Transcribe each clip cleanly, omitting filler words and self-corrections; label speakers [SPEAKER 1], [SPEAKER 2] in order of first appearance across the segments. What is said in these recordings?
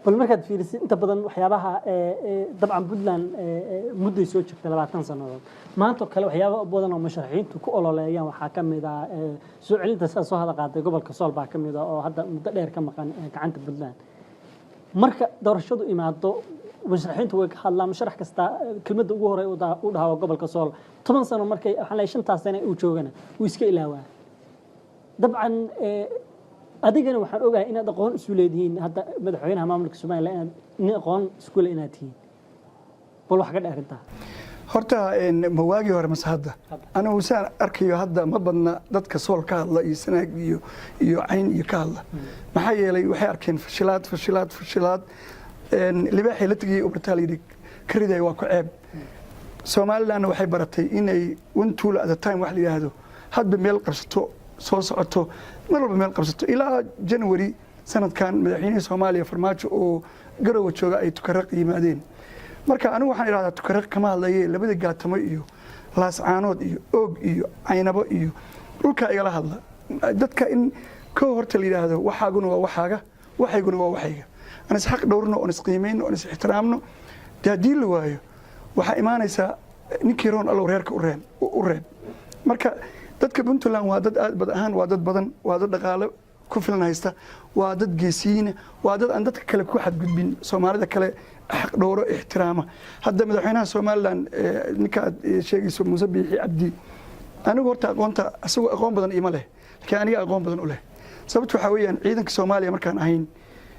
[SPEAKER 1] bal markaad fiirisid inta badan waxyaabaha dabcan Puntland muddo soo jirtay 20 sanadood maanta kale waxyaabo badan oo musharaxiintu ku ololeeyaan waxa kamid ah soo celinta soo hada qaaday gobolka Sool baa kamid ah oo hadda muddo dheer ka maqan gacanta Puntland marka doorashadu imaado musharaxiintu way ka hadlaan musharax kasta kelmadda ugu horeey u dhahaa gobolka Sool 10 sano markay waxaan leeyahay 5 sano uu joogana uu iska ilaawaa dabcan adigana waxaan ogahay inaad aqoon isu leedihiin hadda madaxweynaha maamulka Soomaaliya inaad aqoon isku leeyahay inaad tihiin bal wax ka dheerinta
[SPEAKER 2] horta mawaagi hore masahada ana wasaan arkayo hadda ma badna dadka Sool ka hadla iyo Sanaag iyo Cayn iyo ka hadla maxaa yeelay waxay arkeen fashilaad libaaxii la tagay Obritaaliga kariday waa ku ceeb Soomaaliland waxay baratay inay one tool at a time wax la yiraahdo hadba meel qabsato soo socoto marba meel qabsato ilaa January sanadkan madaxweynaha Soomaaliya farmaajo oo garow jooga ay tukaraq yimaadeen marka anigu waxaan iraahdaa tukaraq kama hadlayay labada gaatamo iyo laas caanood iyo oog iyo caynabo iyo dhulka igala hadla dadka in ka horta la yiraahdo waxaaguna waa waxaaga waxayguna waa waxayga ana is xaq dhowrno oo is qiimeeyno oo is ixtiraamno hadii la waayo waxa imaanaysa ninkii roon allow reerka u reen marka dadka Puntland waa dad aad badan waa dad badan waa dad dhaqaale ku filan haysta waa dad geesiina waa dad aan dadka kale ku xadgudbin Soomaalida kale xaq dhowro ixtiraama hadda madaxweynaha Soomaaliland ninka sheegayso Muuse Biixi Cabdi anigu horta aqoonta asagoo aqoon badan ima leh laakiin aniga aqoon badan u leh sababtu waxa weeyaan ciidanka Soomaaliya markaan ahayn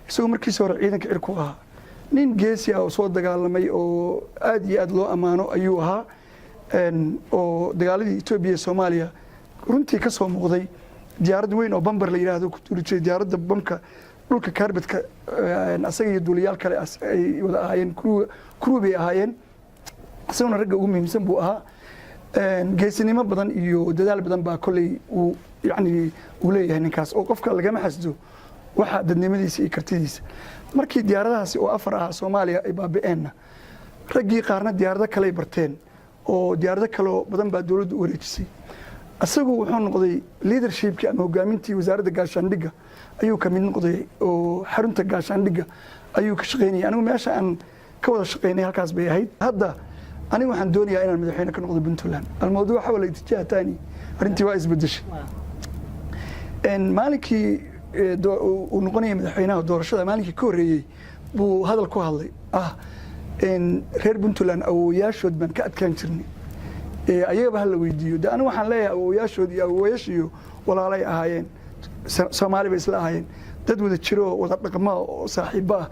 [SPEAKER 2] isagoo markiisa hore ciidanka cirku ahaa nin geesi ah oo soo dagaalamay oo aad iyo aad loo amaano ayuu ahaa oo dagaaladii Itoobiya iyo Soomaaliya runtii ka soo muuqday diyaarad weyn oo bambar la yiraahdo ku tuurijay diyaaradda bamka dhulka kaarbadka asaga iyo duuliyaal kale ay wada ahaayeen crew bay ahaayeen asaguna ragga ugu muhiimsan buu ahaa geesinimo badan iyo dadaal badan baa kulay uu leeyahay ninkaas oo qofka lagama xasdo waxa dadnimadiisa iyo kartidiisa markii diyaaradahaasi oo afar ah Soomaaliya ay baabi'een raggii qaarna diyaarado kale barteen oo diyaarado kale badan baa dawladdu u wareejisay asagu wuxuu noqday leadershipkii ama hogaamintii wasaaradda gaashaandhigga ayuu ka mid noqday oo xarunta gaashaandhigga ayuu ka shaqeynayay anigu meesha aan ka wada shaqeynay halkaas bay ahayd hadda anigu waxaan doonayaa inaan madaxweyne ka noqdo Puntland almawduuc waxa wala itijaah taani arintii waa isbedeshay maalinkii uu noqonayay madaxweynaha doorashada maalinkii ka horeeyay buu hadal ku hadlay reer Puntland awooyaashood baan ka adkaan jirnay ayaga hal la weydiiyo de anigu waxaan leeyahay awooyaashood iyo awooyaashiyo walaalay ahaayeen Soomaali bay isla ahaayeen dad wada jiro wada dhaqmo oo saaxiibo ah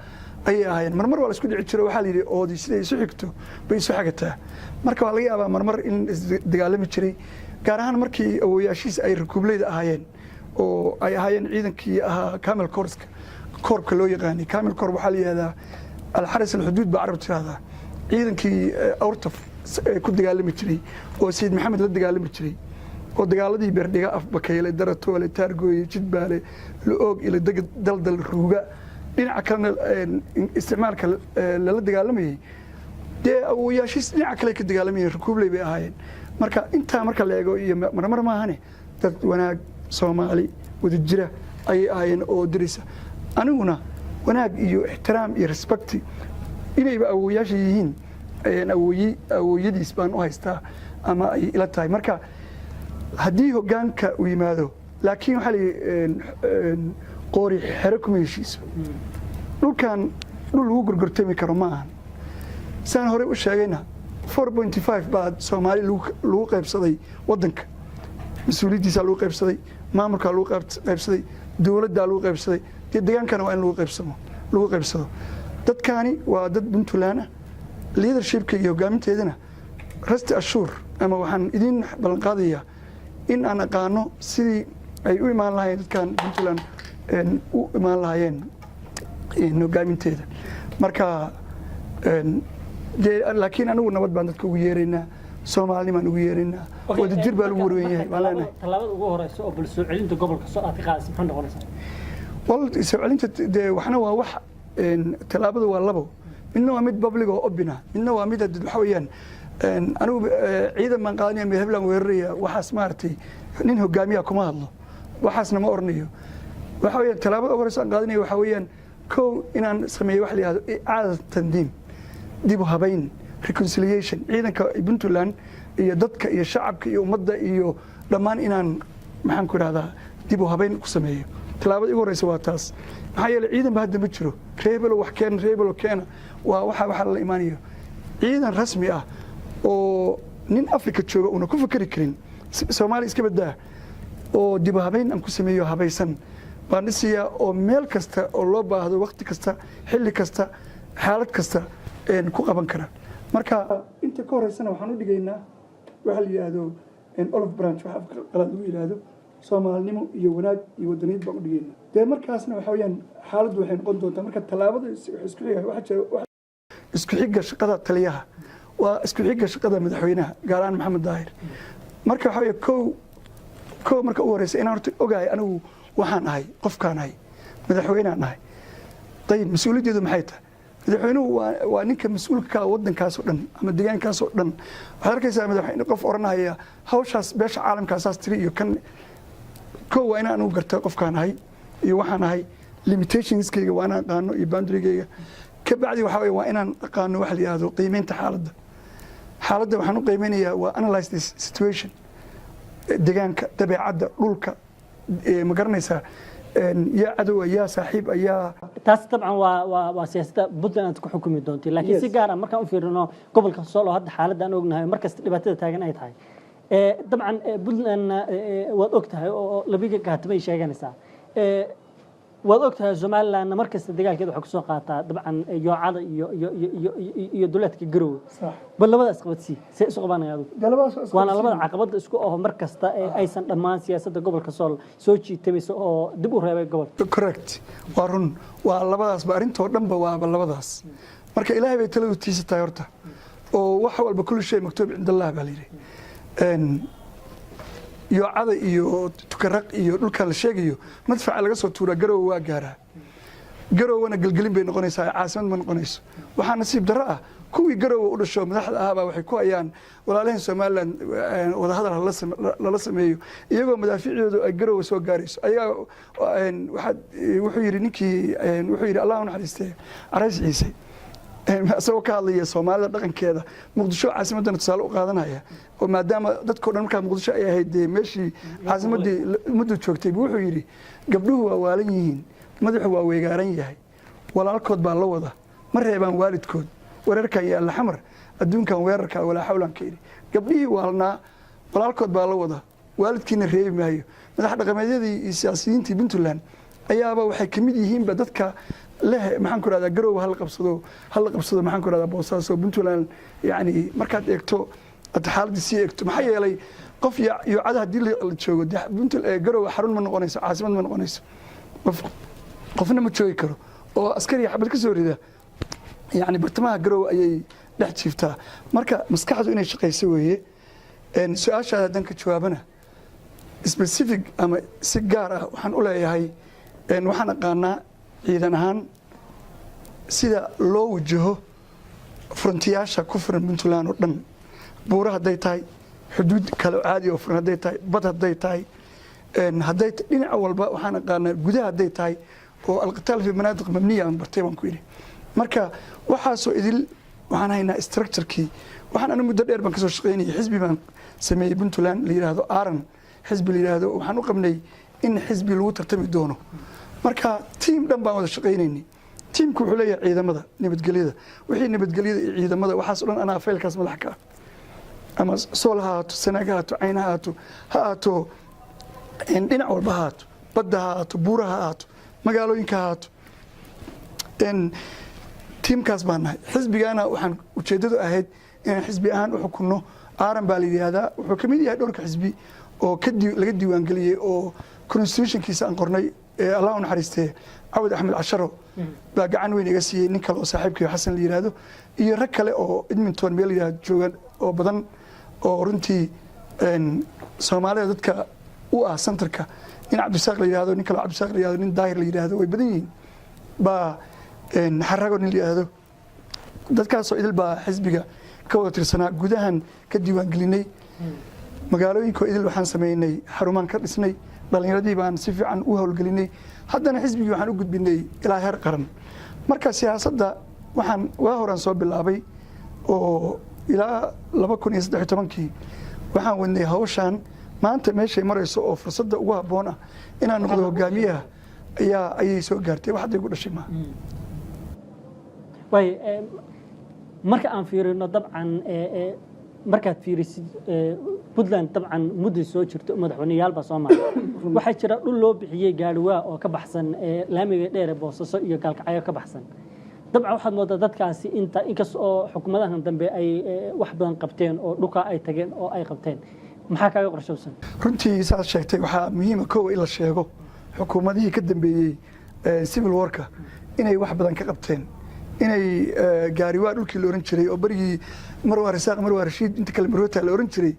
[SPEAKER 2] ayay ahaayeen marmar waa la isku dhici jiray waxa la yiri oodi siday isu xigto bay isu xagataa marka waa laga yaabaa marmar in dagaalami jiray gaar ahaan markii awooyaashiis ay rukubleyda ahaayeen oo ay ahaayeen ciidankii ahaa Camel Corps loo yaqaanay Camel Corps waxa la yiraahdaa al-Haras al-Hudud ba Arab tirada ciidankii awrtaf ku dagaalami jiray oo Sayid Maxamed la dagaalami jiray oo dagaaladii Beerdhiga Afbakayle Daratoole Taargooy Jidbaale Loog ila daldal ruuga dhinaca kalena isticmaalka la dagaalamayay de awooyaashiis dhinaca kale ka dagaalamayay rukubley bay ahaayeen marka inta marka la eego iyo marmar ma ahane dad wanaag Soomaali wada jira ay ahaayeen oo dirisa aniguna wanaag iyo ixtiraam iyo respect inayba awooyaasha yihiin awooyadiis baan u haystaa ama ay ila tahay marka haddii hoggaanka uu yimaado laakiin waxa la qoori xero kuma heshiiso dhulkan dhul lagu gorgortami karo ma ahan saan hore u sheegayna 4.5 baa Soomaali lagu qaybsaday wadanka mas'uuliyadiisa lagu qaybsaday maamulka lagu qaybsaday dawladda lagu qaybsaday deegaankana waa in lagu qaybsado dadkani waa dad Puntland leadershipka iyo hogaaminteedana rasti ashur ama waxaan idin balan qaadayaa in aan aqaano sidii ay u imaan lahaayeen dadkan Puntland u imaan lahaayeen hogaaminteeda marka laakiin anigu nabad baan dadka ugu yeeraynaa Soomaaliman ugu yeeraynaa wada jir baa lagu wareeyay walaalahay
[SPEAKER 1] talaabada ugu horeysa oo bal soo celinta gobolka soo aad ka qaadaysan maxay noqonaysaa
[SPEAKER 2] wal soo celinta waxna waa wax talaabada waa labo midna waa mid public oo obina midna waa mid waxa weeyaan anigu ciidan man qaadnay ama heblan weeraraya waxaas maartay nin hogaamiya kuma hadlo waxaasna ma ornayo waxa weeyaan talaabada ugu horeysa aan qaadnay waxa weeyaan kow inaan sameeyo wax la yihahdo icaada tandiim dib u habayn reconciliation ciidanka Puntland iyo dadka iyo shacabka iyo ummadda iyo dhammaan inaan maxaan ku idhahdaa dib u habayn ku sameeyo talaabada igu horeysa waa taas maxaa yeelay ciidan ba hadda ma jiro reebelo wax keen reebelo keena waa waxa la imaanayo ciidan rasmi ah oo nin Afrika jooga una ku fikri karin Soomaali iska badaa oo dib u habayn aan ku sameeyo habaysan baan dhisiyaa oo meel kasta oo loo baahdo waqti kasta xilli kasta xaalad kasta ku qaban kara marka inta ka horeysana waxaan u dhigaynaa waxa la yiraahdo olive branch waxa qalad lagu yiraahdo Soomaalinimo iyo wanaag iyo wadaniyad baan u dhigaynaa de markaasna waxa weeyaan xaaladdu waxay noqon doontaa marka talaabada isku xiga waxa jira isku xiga shaqada taliyaha waa isku xiga shaqada madaxweynaha gaaraan Maxamed Daahir marka waxa weeye kow marka u horeysa inaan horta ogahay anigu waxaan ahay qofkaan ahay madaxweynaan ahay dayib mas'uuliyaddu maxay tahay madaxweynuhu waa ninka mas'uulka ka wadankaas oo dhan ama deegaankaas oo dhan waxa arkaysaa madaxweyne qof oranaya hawshaas beesha caalamkaasaas tiri iyo kan kow waa inaan anigu gartaa qofkaan ahay iyo waxaan ahay limitationskayga waa inaan aqaano iyo boundarygayga ka bacdi waxa weeye waa inaan aqaano waxa la yiraahdo qiimeynta xaaladda waxaan u qiimeynayaa waa analyze this situation deegaanka dabeecadda dhulka ma garanaysaa yaa cadow yaa saaxiib ayaa
[SPEAKER 1] taas dabcan waa siyaasadda Puntland aad ku xukumi doonto laakiin si gaar ah markaan u fiirino gobolka Sool oo hadda xaaladda aan ognahay markasta dhibaatada taagan ay tahay dabcan Puntland waad ogtahay oo labiga gaatay sheeganaysaa waad ogtahay Somaliland markasta dagaalkeeda waxa ku soo qaataa dabcan yoocada iyo dawladka Garowe bal labadaas qabadsi see isu qabanayaan waana labada caqabada isku oo markasta aysan dhamaan siyaasadda gobolka Sool soo jiitamayso oo dib u reebay gobolka
[SPEAKER 2] correct waa run waa labadaas ba arintoo dhanba waa labadaas marka Ilaahay bay taladu tiisatay horta oo wax walba kullu shay maktuub inda Allah baa leeyahay yoocada iyo tukaraq iyo dhulka la sheegayo madfaca laga soo tuura Garowe waa gaaraa Garowana galgalin bay noqonaysaa caasimad ma noqonayso waxaa nasiib darro ah kuwii Garowe u dhasho madaxda ahaaba waxay ku hayaan walaalaheen Somaliland wada hadal la sameeyo iyagoo madaaficiyadu ay Garowe soo gaarayso ayaa wuxuu yiri ninkii wuxuu yiri Allah u naxariistay Arais Ciise asagoo ka hadlaya Soomaalida dhaqankeeda Muqdisho caasimadana tusaale u qaadanaya oo maadaama dadkoo dhan markaa Muqdisho ay ahayd meeshii caasimadii muddo joogtay wuxuu yiri gabdhuhu waa waalan yihiin madaxu waa weegaaran yahay walaalkood baa la wada ma reebaan waalidkood weerarkan yaalla xamar adduunkan weerarka walaa xawlan kayri gabdhihii waalnaa walaalkood baa la wada waalidkiina reebi maayo madax dhaqameedyadii iyo siyaasiyiintii Puntland ayaaba waxay kamid yihiin ba dadka leh maxaan ku raada Garowe hal qabsado maxaan ku raada Boosaaso Puntland yani markaad eegto xaaladda si eegto maxaa yeelay qof iyo cadaha hadii la joogo Puntland Garowe xarun ma noqonayso caasimad ma noqonayso qofna ma joogi karo oo askari xabad ka soo rida yani bartamaha Garowe ayay dhex jiiftaa marka maskaxdu inay shaqeyso weeye su'aashaada danka jawaabana specific ama si gaar ah waxaan u leeyahay waxaan aqaanaa ciidan ahaan sida loo wajaho frontiyaasha ku furan Puntland oo dhan buura haday tahay xuduud kale caadi oo furan haday tahay bad haday tahay haday dhinac walba waxaan aqaanaa gudaha haday tahay oo alqitaal fi manaadiq mamniya aan bartay baan ku yiri marka waxaa soo idil waxaan haynaa structure-kii waxaan anigu muddo dheer baan ka soo shaqeynayay xisbi baan sameeyay Puntland la yiraahdo Aaran xisbi la yiraahdo waxaan u qabnay in xisbi lagu tartami doono marka team dhan baan wada shaqeynaynay teamku wuxuu leeyahay ciidamada nabadgelyada wixii nabadgelyada iyo ciidamada waxaas oo dhan anaa faylkaas madax ka ama Sool ha ahaato Sanaag ha ahaato Cayn ha ahaato dhinac walba ha ahaato badda ha ahaato buuraha ha ahaato magaalooyinka ha ahaato teamkaas baan nahay xisbigana waxaan ujeedadu ahayd in xisbi ahaan u xukunno Aaran baa la yiraahdaa wuxuu kamid yahay dhowrka xisbi oo laga diiwaan galiyay oo constitutionkiisa aan qornay Allah u naxariistay Cawd Axmed Casharo baa gacan weyn iga siiyay nin kale oo saaxiibkii Xasan la yiraahdo iyo rag kale oo Edmonton meel yiraahdo joogan oo badan oo runtii Soomaalida dadka u ah centerka in Cabdisaaq la yiraahdo nin kale Cabdisaaq la yiraahdo nin Daahir la yiraahdo way badan yihiin baa xarago nin la yiraahdo dadkaas oo idil baa xisbiga ka wada tirsanaa gudahan ka diiwaan gelinay magaalooyinka idil waxaan sameeynay xarumaan ka dhisnay dhalinyaradii baan si fiican u howlgelinay haddana xisbigii waxaan u gudbinay ilaa heer qaran marka siyaasadda waxaan waa horaan soo bilaabay oo ilaa 2013 waxaan wadnay hawshaan maanta meeshay marayso oo fursadda ugu habboon ah inaan noqdo hogaamiyaha ayay soo gaartay wax hadda igu dhashay maaha
[SPEAKER 1] way marka aan fiirino dabcan markaad fiirisid Puntland dabcan muddo soo jirto madaxweynayaal ba Soomaaliya waxaa jira dhul loo bixiyay gaadhiwaa oo ka baxsan laamiga dheer ee Boosaaso iyo Gaalkacyo ka baxsan dabcan waxaad moodaa dadkaasi inkastoo oo xukuumadahan dambe ay wax badan qabteen oo dhulka ay tageen oo ay qabteen maxaa kaaga qorshaysan
[SPEAKER 2] runtii saad sheegtay waxaa muhiim ah in la sheego xukuumadihii ka dambeeyay civil warka inay wax badan ka qabteen inay gaariwaa dhulkii la oran jiray oo barigii Marwaa Rasaaq Marwaa Rashiid inta kale Marwata la oran jiray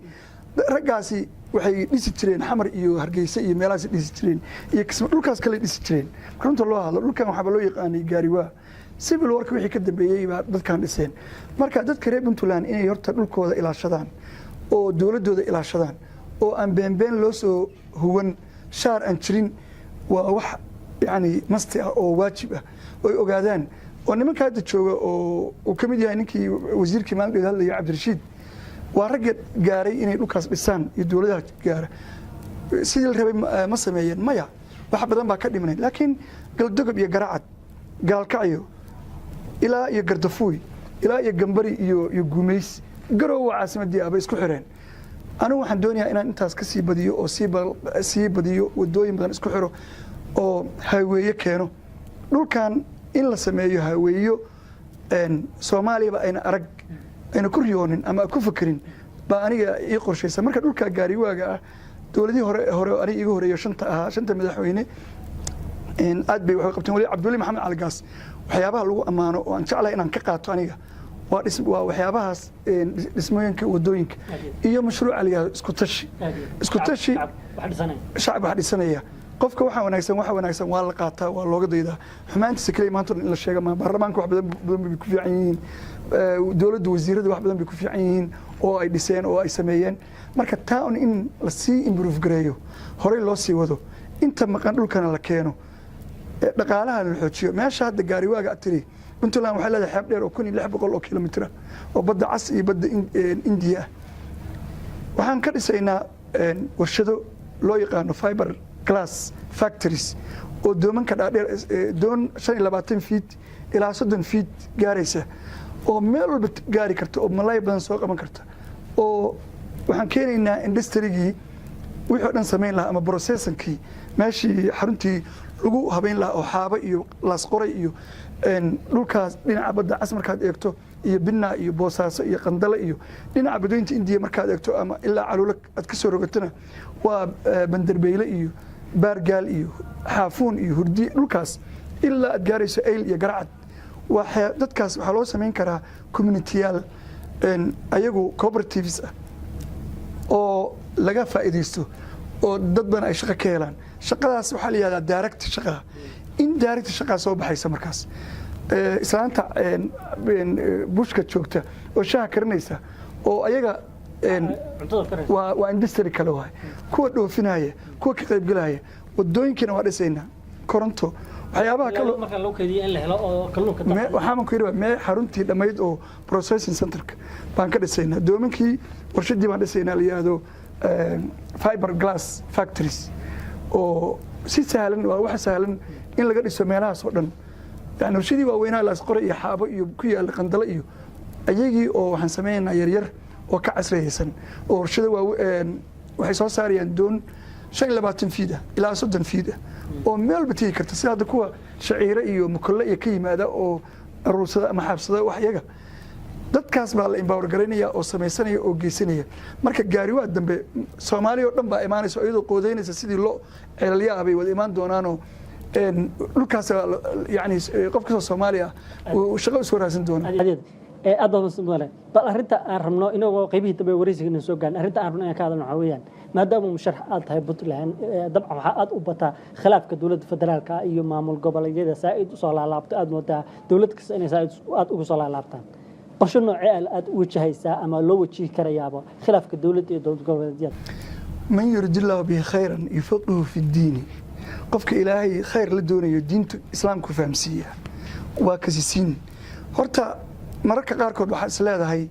[SPEAKER 2] raggaasi waxay dhisi jireen Xamar iyo Hargeysa iyo meelahaas dhisi jireen iyo dhulkaas kale dhisi jireen runta loo hadlo dhulkan waxa loo yaqaanay gaariwaa civil warka wixii ka dambeeyay baa dadkan dhiseen marka dadka reer Puntland inay horta dhulkooda ilaashadaan oo dawladooda ilaashadaan oo aan been loo soo huwan shaar aan jirin waa wax yani masti ah oo waajib ah oo ogaadaan oo nimanka hadda jooga oo uu kamid yahay ninkii wasiirkii maamulka hadlaya Cabdirashiid waa rag gaaray inay dhulkaas dhisaan iyo dawladaha gaara sidii la rabay ma sameeyeen maya wax badan baa ka dhimanay laakiin galdogob iyo garacad Gaalkacyo ilaa iyo Gardafuuy ilaa iyo Gambari iyo Guumeys garow caasimadii aba isku xireen anigu waxaan doonayaa inaan intaas ka sii badiyo oo sii badiyo wadooyin badan isku xiro oo highway keeno dhulkan in la sameeyo highway Soomaaliya ayna arag ayna ku riyoonin ama ku fakirin baa aniga ii qorshaysan marka dhulka gaariwaaga ah dawladii hore aniga iga horeeyo shanta madaxweyne aad bay wax qabteen wali Cabdulle Maxamed Algaas waxyaabaha lagu amaano oo aan jeclahay inaan ka qaato aniga waa waxyaabahaas dhismooyinka wadooyinka iyo mashruuca la yiraahdo isku tashi shacab wax dhisanaya qofka waxa wanaagsan waa la qaataa waa looga daydaa xumaantiisa kaliya maanta in la sheego ma baarlamaanka wax badan bay ku fiican yihiin dawladda wasiirada wax badan bay ku fiican yihiin oo ay dhiseen oo ay sameeyeen marka taa in la sii improve gareeyo horey loo sii wado inta maqan dhulkana la keeno dhaqaalaha la xoojiyo meesha hadda gaariwaaga atiri Puntland waxay leedahay xeeb dheer oo 1600 kilomitir oo badda cas iyo badda India waxaan ka dhisaynaa warshado loo yaqaan fiber glass factories oo doomanka dhaadheer doon 25 feet ilaa 30 feet gaaraysa oo meel walba gaari karta oo malay badan soo qaban karta oo waxaan keenaynaa industrigii wixii dhan sameyn lahaa ama processingkii meeshii xaruntii lagu habeyn lahaa oo xaaba iyo laas qoray iyo dhulkaas dhinaca badda cas markaad eegto iyo Binna iyo Boosaaso iyo Qandale iyo dhinaca badweynta India markaad eegto ama ilaa Caluula aad ka soo rogatana waa Bandarbeyle iyo Baargaal iyo Xaafuun iyo Hurdi dhulkaas ilaa aad gaarayso Eyl iyo Garacad waxa dadkaas waxa loo sameyn karaa communityal ayagu cooperatives ah oo laga faa'iideysto oo dad badan ay shaqo ka helaan shaqadaas waxa la yiraahdaa direct shaqo indirect shaqo soo baxaysa markaas islaanta bushka joogta oo shaaha karinaysa oo ayaga waa industry kale waay kuwa dhoofinaya kuwa ka qayb galaya wadooyinkana waa dhisaynaa koronto waxyaabaha kale
[SPEAKER 1] marka loo keediyo in la helo oo kalluunka
[SPEAKER 2] waxaan ku yiraahdaa mee xaruntii dhamayd oo processing centerka baan ka dhisaynaa doominkii warshadii baan dhisaynaa la yiraahdo fiber glass factories oo si sahlan waa wax sahlan in laga dhiso meelahaas oo dhan yani warshadii waaweynaa laas qoray iyo xaabo iyo ku yaal Qandale iyo ayagii oo waxaan sameeynaa yar oo ka casriyaysan oo warshada waxay soo saarayaan doon 25 feet ilaa 30 feet oo meel batay karta sida hadda kuwa shaciira iyo mukulle iyo ka yimaada oo aruusada ama xabsada wax iyaga dadkaas baa la empower gareynaya oo sameeysanaya oo geysanaya marka gaariwaa dambe Soomaaliya oo dhan baa imaanayso iyadoo qoodeynaysa sidii loo ceelaliyaa bay wada imaan doonaano dhulkaas yani qofka Soomaaliya uu shaqo soo raadsan doona
[SPEAKER 1] aad baan Soomaaliya bal arinta aan rabno inagoo qaybihii dambe wareysiga soo gaarnay arinta aan rabno in ka hadalno waxa weeyaan maadaama musharax aad tahay Puntland dabcan waxa aad u bataa khilaafka dawladda federaalka iyo maamul goboleedyada saaid u soo laalaabto aad moodaa dawlad kasta inay saaid aad ugu soo laalaabtaan qorshe noocee aad u wajahaysaa ama loo wajihi karayaaba khilaafka dawladda iyo dawlad goboleedyada
[SPEAKER 2] man yuridillahu bihi khayran yufaqihu fi ddiini qofka ilaahay khayr la doonayo diinta islaamku fahamsiiya waa kasisiin horta mararka qaarkood waxaa is leedahay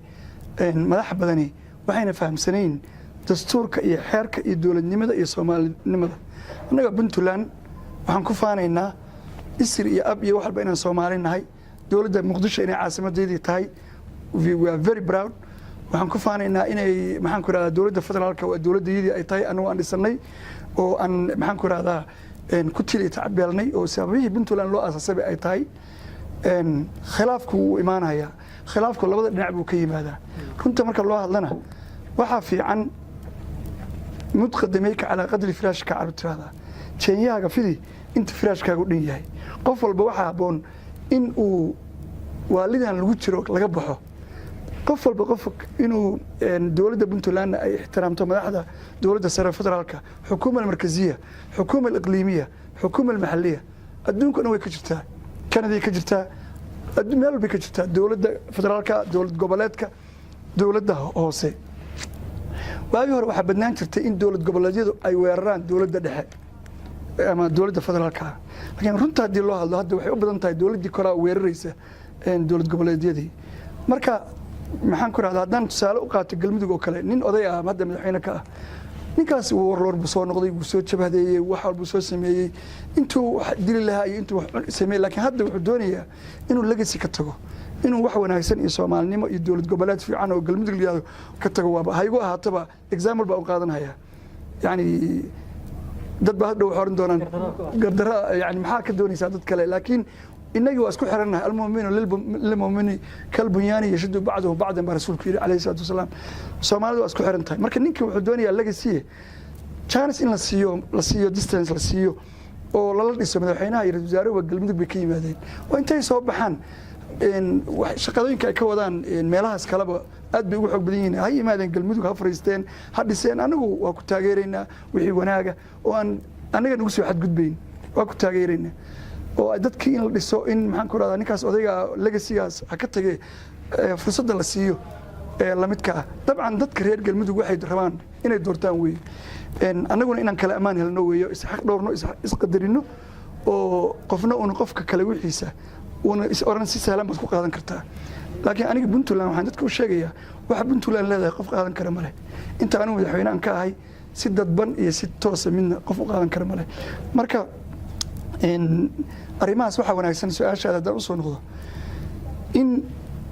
[SPEAKER 2] madax badani waxayna fahamsanayn dastuurka iyo xeerka iyo dowladnimada iyo soomaalinimada annaga puntland waxaan ku faanaynaa isir iyo ab iyo wax walba inaan soomaali nahay dowladda muqdisho inay caasimadeedii tahay we are very proud waxaan ku faanaynaa inay maxaan ku rahdaa dowladda federaalka waa dowladdeedii ay tahay annagu aan dhisannay oo aan maxaan ku rahdaa ku tili tacbeelnay oo sababihii puntland loo aasaasay ay tahay khilaafku wuu imaanayaa khilaafku labada dhinac buu ka yimaadaa runta marka loo hadlana waxaa fiican mutqadameyka calaa qadri firaashka carab tirahdaa jeenyahaaga fidi inta firaashkaagu dhan yahay qof walba waxaa habboon in uu waalidan lagu jiro laga baxo qof walba qof inuu dowladda puntlandna ay ixtiraamto madaxda dowladda sare federaalka xukuuma almarkaziya xukuuma aliqliimiya xukuuma almaxaliya adduunka dhan way ka jirtaa kanaday ka jirtaa meel walbay ka jirtaa dowladda federaalka dowlad goboleedka dowladda hoose waagii hore waxaa badnaan jirtay in dowlad goboleedyadu ay weeraraan dowladda dhexe ama dowladda federaalka laakiin runta haddii loo hadlo hadda waxay u badan tahay dowladdii koraa weeraraysa dowlad goboleedyadii marka maxaan ku rahdaa haddaan tusaale u qaato galmudug oo kale nin oday ah hadda madaxweyne ka ah ninkaas wuu warloor buu soo noqday wuu soo jabhadeeyey wax walbuu soo sameeyey intuu wax dili lahaa iyo intuu wax sameeyey laakiin hadda wuxuu doonayaa inuu legacy ka tago inuu wax wanaagsan iyo soomaalinimo iyo dowlad goboleed fiican oo galmudug liyaado ka tago waaba haygu ahaataba example baa u qaadanaya yani dad baa hadhow xoran doonaan gardara yani maxaa ka doonaysaa dad kale laakiin inagii waa isku xirannahay almu'minu lilmu'mini kalbunyaani yashuddu bacduhu bacdan baa rasuulku yidhi calayhi salaatu wasalaam soomaalidu waa isku xiran tahay marka ninkii wuxuu doonayaa legacy chance in la siiyo distance la siiyo oo lala dhiso madaxweynaha iyo ra-iisul wasaaruhu galmudug bay ka yimaadeen oo intay soo baxaan shaqadooyinka ay ka wadaan meelahaas kaleba aad bay ugu xoog badan yihiin ha yimaadeen galmudug ha fariisteen ha dhiseen anagu waa ku taageeraynaa wixii wanaaga oo aan anaga nagu soo xadgudbayn waa ku taageeraynaa oo dadkii in la dhiso in maxaan ku rahdaa ninkaas odayga legacygaas ha ka tage fursadda la siiyo lamidka ah dabcan dadka reer galmudug waxay rabaan inay doortaan weeye annaguna inaan kale ammaan helno weeyo isxaq dhowrno isqadarino oo qofna uuna qofka kale wixiisa uuna is oran si sahlan baad ku qaadan kartaa laakiin aniga puntland waxaan dadka u sheegayaa waxa puntland leedahay qof qaadan kara male inta anigu madaxweyne aan ka ahay si dadban iyo si toosa midna qof u qaadan kara male marka arrimahaas waxaa wanaagsan su-aashaada haddaan usoo noqdo in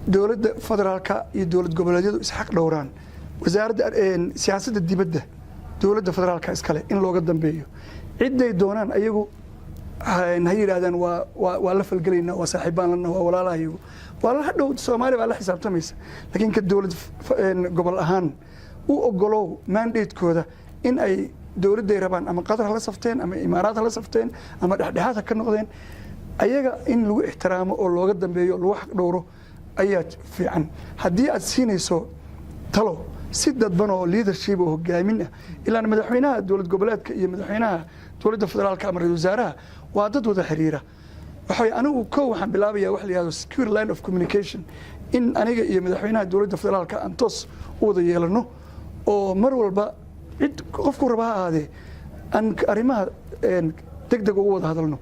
[SPEAKER 2] dowladda federaalka iyo dowlad goboleedyadu isxaq dhowraan wasaaradda siyaasadda dibadda dowladda federaalka iskale in looga dambeeyo cidday doonaan ayagu ha yidhaahdaan waa la falgelaynaa waa saaxiibbaan lana waa walaalahayagu waa la hadhow soomaaliya baa la xisaabtamaysa laakiin ka dowlad gobol ahaan u ogolow mandatekooda in ay dowladday rabaan ama qatar hala safteen ama imaaraad hala safteen ama dhexdhexaad ha ka noqdeen ayaga in lagu ixtiraamo oo looga dambeeyo lagu xaq dhowro ayaa fiican haddii aad siinayso talo si dadban oo leadership oo hogaamin ah ilaan madaxweynaha dowlad goboleedka iyo madaxweynaha dowladda federaalka ama ra-iisul wasaaraha waa dad wada xiriira waxa anigu kow waxaan bilaabayaa wax la yihahdo secure line of communication in aniga iyo madaxweynaha dowladda federaalka aan toos u wada yeelano oo mar walba cid qofku raba ha ahaadee aan arrimaha degdeg ugu wada hadalno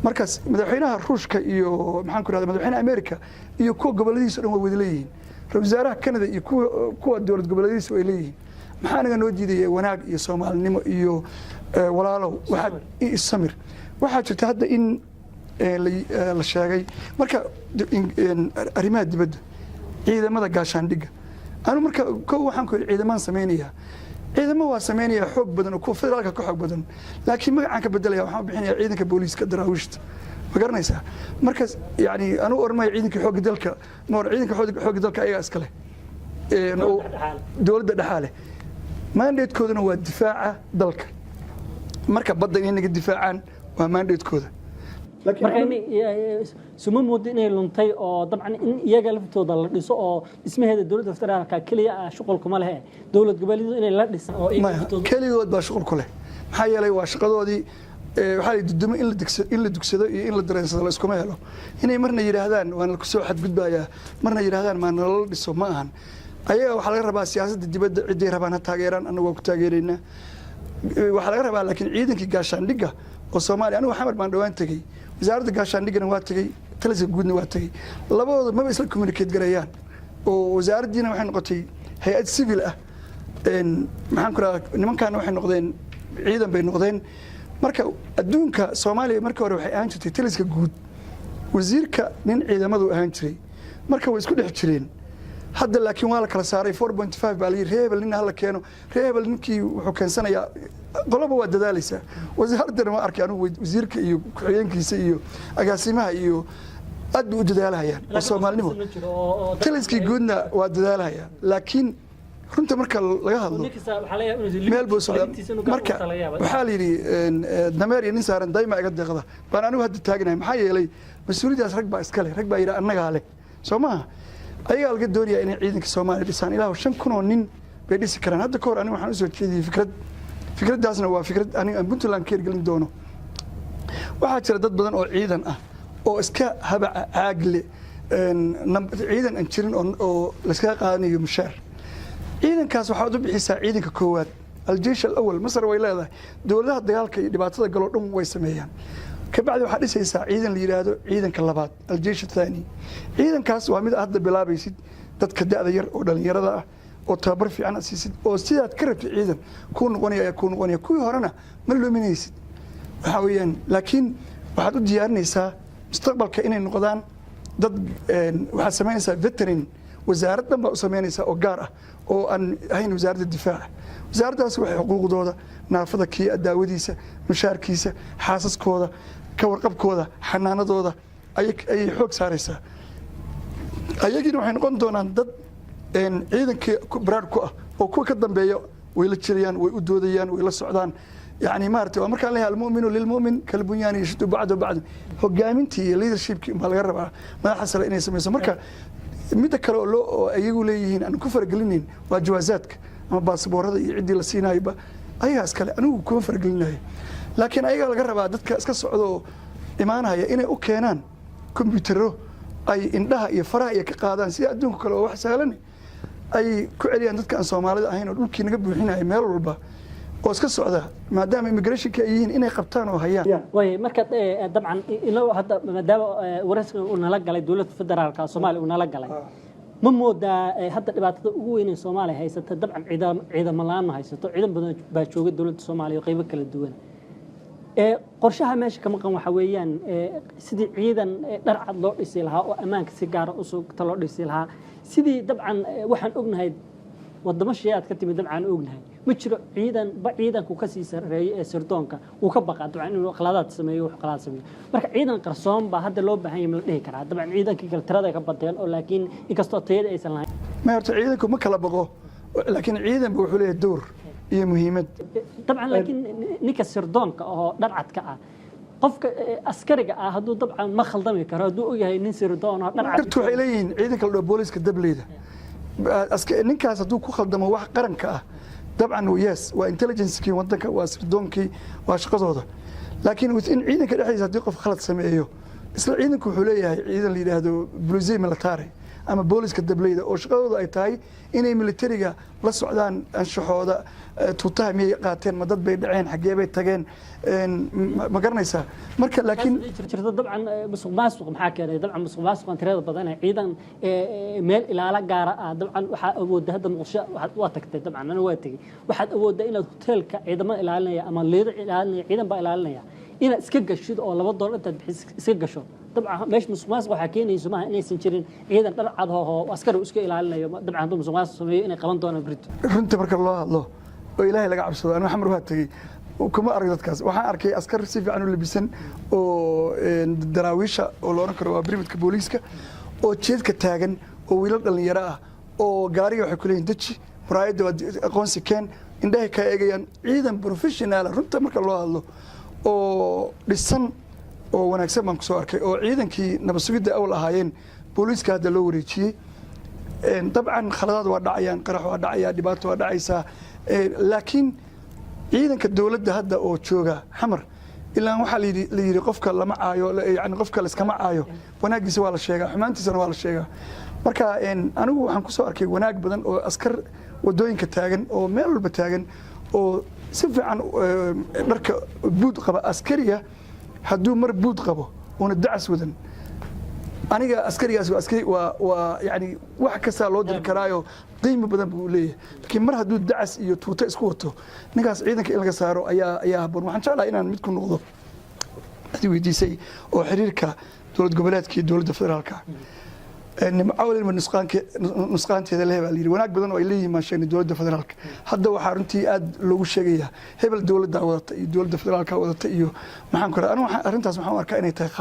[SPEAKER 2] markaas madaxweynaha ruushka iyo maxaan ku rahda madaxweynaha america iyo kuwa goboladiisa dhan way wada leeyihiin ra-iisul wasaaraha canada iyo kuwa dowlad goboleediisa way leeyihiin maxaa anaga noo diidaya wanaag iyo soomaalinimo iyo walaalow samir waxaa jirta hadda in la sheegay marka arrimaha dibadda ciidamada gaashaandhigga anu marka kow waxaan ku yidhi ciidamaan samaynayaa ciidamo waa samaynayaa xoog badan oo kuwa federaalka ka xoog badan laakiin magacaan ka bedelaya waxaan u bixinayaa ciidanka booliiska daraawiishta ma garanaysaa markaas yani anugu ormaya ciidanka xoogga dalka ciidanka xoogga dalka ayagaa iskale dowladda dhexaale mandatekooduna waa difaaca dalka marka badda inay naga difaacaan waa mandatekooda
[SPEAKER 1] suma moodo inay luntay oo dabcan in iyaga laftooda la dhiso oo dhismaheeda dowladda federaalka keliya ah shuqul kuma lehe dowlad goboleedyadu inay la dhisan oo
[SPEAKER 2] keligood baa shuqul ku leh maxaa yeelay waa shaqadoodii waxaa la dudumo in la dugsado iyo in la dareensado la iskuma helo inay marna yidhaahdaan waan la kusoo xadgudbayaa marna yidhaahdaan maa nalala dhiso ma ahan ayaga waxaa laga rabaa siyaasadda dibadda ciday rabaan ha taageeraan annagu waa ku taageeraynaa waxaa laga rabaa laakiin ciidankii gaashaandhigga oo Soomaaliya anigu xamar baan dhawaan tagay wasaaradda gaashaandhiggana waa tagay taliska guudna waa tagay labadooda ma isla communicate garayaan oo wasaaraddiina waxay noqotay hay'ad civil ah maxaan ku raraa nimankaana waxay noqdeen ciidan bay noqdeen marka adduunka Soomaaliya markii hore waxay ahaan jirtay taliska guud wasiirka nin ciidamadu ahaan jiray marka way isku dhex jireen hadda laakiin waa la kala saaray 4.5 baa la yiri reebel nin hala keeno reebel ninkii wuxuu keensanayaa qoloba waa dadaalaysa wasaaradda ma arkay anigu wasiirka iyo ku-xigeenkiisa iyo agaasimaha iyo aad u dadaalahayaan oo Soomaalinimo taliskii guudna waa dadaalahayaan laakiin runta marka laga hadlo meel buu socdaa marka waxaa la yiri dameer iyo nin saaran dayma iga deeqda baan anigu hadda taaganahay maxaa yeelay mas'uuliyadaas rag baa iska leh rag baa yiri annaga leh Soomaa ayaga laga doonaya inay ciidanka Soomaaliya dhisaan ilaa 5,000 oo nin bay dhisi karaan hadda ka hor anigu waxaan u soo jeediyay fikradaasna waa fikrad aniga Puntland ka hirgelin doono waxaa jira dad badan oo ciidan ah oo iska haba caagle ciidan aan jirin oo la iska qaadanayo mushaar ciidankaas waxaad u bixisaa ciidanka koowaad الجيش الأول مصر ويلاده دولها دجالك دبعت هذا قالوا دم ويسميان كبعد واحد يسعى عيدا اللي يرادوا عيدا كلابات الجيش الثاني عيدا كاس وعميد هذا بلا بيسيد تتكدأ ذير ولا يرضى وتبر في عنا سيسد وسيدات كرت عيدا كون غنيا كوي هرنا ملو من يسد وحويان لكن واحد ديارنا يسا مستقبل كائن النقدان ضد واحد سمين يسا فيترين وزارتنا بقى سمين يسا أوجارة أو أن هين وزارة الدفاع وزارتها waxay xuquuqdooda naafada kii adaawadiisa mushaarkiisa xaasaskooda ka warqabkooda xanaanadooda ay xoog saaraysaa ayagina waxay noqon doonaan dad ciidankii baraar ku ah oo kuwa ka dambeeya way la jiriyaan way u doodayaan way la socdaan يعني مارتي ومركان لها المؤمن للمؤمن كالبنيان يشد بعد وبعد هجامنتي leadership ما laga rabaa madaxda inay sameeyso marka mid kale oo ayagu leeyihiin aan ku fargelinin waa jawaazaadka ama baasaboorada iyo cidii la siinayba ayaas kale anigu kuma fargelinayo laakiin ayaga laga rabaa dadka iska socdo imaanaya inay u keenaan kombiyuutarro ay indhaha iyo faraha iyo ka qaadaan si adduunka kale oo wax sahlan ay ku celiyaan dadka aan Soomaalida ahayn oo dhulkii naga buuxinay meel walba oo iska socda maadaama immigration ka yihiin inay qabtaan oo hayaan
[SPEAKER 1] way marka dabcan ilaa hadda maadaama waraysiga uu nala galay dawladda federaalka Soomaaliya uu nala galay ma moodaa hadda dhibaatada ugu weyn ee Soomaaliya haysata dabcan ciidamo la'aan haysato ciidan badan baa jooga dawladda Soomaaliya qaybo kala duwan qorshaha meesha ka maqan waxa weeyaan sidii ciidan dhar cad loo dhisi lahaa oo ammaanka si gaar ah u soo loo dhisi lahaa sidii dabcan waxaan ognahay wadamo shiyaad ka timid dabcan ognahay ma jiro ciidanku ka sii sareeyay ee sirdoonka uu ka baqaa dabcan inuu qaladaad sameeyo wax qalaad sameeyo marka ciidan qarsoon baa hadda loo baahan yahay la dhihi karaa dabcan ciidankii kala tirada ka badeen oo laakiin inkastoo tayada aysan lahayn
[SPEAKER 2] ma horta ciidanku ma kala baqo laakiin ciidan buu wuxuu leeyahay door iyo muhiimad
[SPEAKER 1] dabcan laakiin ninka sirdoonka oo dharcadka ah qofka askariga ah haduu dabcan ma khaldami karo haduu u yahay nin sirdoon oo dharcad
[SPEAKER 2] waxay leeyihiin ciidanka la booliska dableyda ninkaas haduu ku khaldamo wax qaranka ah dabcan yes waa intelligence kii wadanka waa sirdoonkii waa shaqadooda laakiin in ciidanka dhexdiisa hadii qof khalad sameeyo isla ciidanku wuxuu leeyahay ciidan la yiraahdo police military ama booliska dableyda oo shaqadooda ay tahay inay militariga la socdaan anshaxooda tuutaha miyay qaateen ma dad bay dhaceen xagee bay tageen ma garanaysaa marka laakiin
[SPEAKER 1] jirta dabcan musuqmaasuq maxaa keenay dabcan musuqmaasuq tirada badan ciidan meel ilaala gaar ah dabcan waxa awoodda hadda muqdisho waa tagtay dabcan ana waa tagay waxaad awoodda inaad hoteelka ciidamada ilaalinaya ama leedo ilaalinaya ciidan baa ilaalinaya inaad iska gashido oo $2 intaad bixiso iska gasho dabcan meesh musuqmaasuq waxa keenayso ma inaysan jirin ciidan dhar cad oo askari iska ilaalinayo dabcan haduu musuqmaasuq sameeyo inay qaban doonaan Britain
[SPEAKER 2] runta marka loo hadlo oo ilaahay laga cabsado ana xamar waa tagay kuma arag dadkaas waxaan arkay askar si fiican u labisan oo daraawiisha oo loo oran karo waa brimadka booliska oo jeedka taagan oo wiilal dhalinyaro ah oo gaariga waxay ku leeyihiin daji muraayada aqoonsi keen indhaha ka eegayaan ciidan professional runta marka loo hadlo oo dhisan oo wanaagsan baan ku soo arkay oo ciidankii nabad sugidda awl ahaayeen booliska hadda loo wareejiyay dabcan khaladaad waa dhacayaan qarax waa dhacaya dhibaato waa dhacaysaa laakiin ciidanka dawladda hadda oo jooga xamar ilaa waxa la yiri qofka lama caayo yani qofka la iskama caayo wanaagiisa waa la sheegaa xumaantiisana waa la sheegaa marka anigu waxaan ku soo arkay wanaag badan oo askar wadooyinka taagan oo meel walba taagan oo si fiican dharka buud qaba askariga hadduu mar buud qabo una dacas wadan aniga askarigaas waa yani wax kasta loo diri karaayo qiimo badan buu leeyahay laakiin mar hadduu dacas iyo tuuto isku wato ninkaas ciidanka in laga saaro ayaa habboon waxaan jeclahay inaan mid ku noqdo hadii weydiisay oo xiriirka dowlad goboleedka iyo dowladda federaalka nimcawlin nusqaanteeda leh baa layidhi wanaag badan oo ay leeyihiin maan sheegnay dowladda federaalka hadda waxaa runtii aad loogu sheegayaa hebel dowladda wadata iyo dowladda federaalka wadata iyo maxaan ku anigu arrintaas waxaan u arkaa inay tahay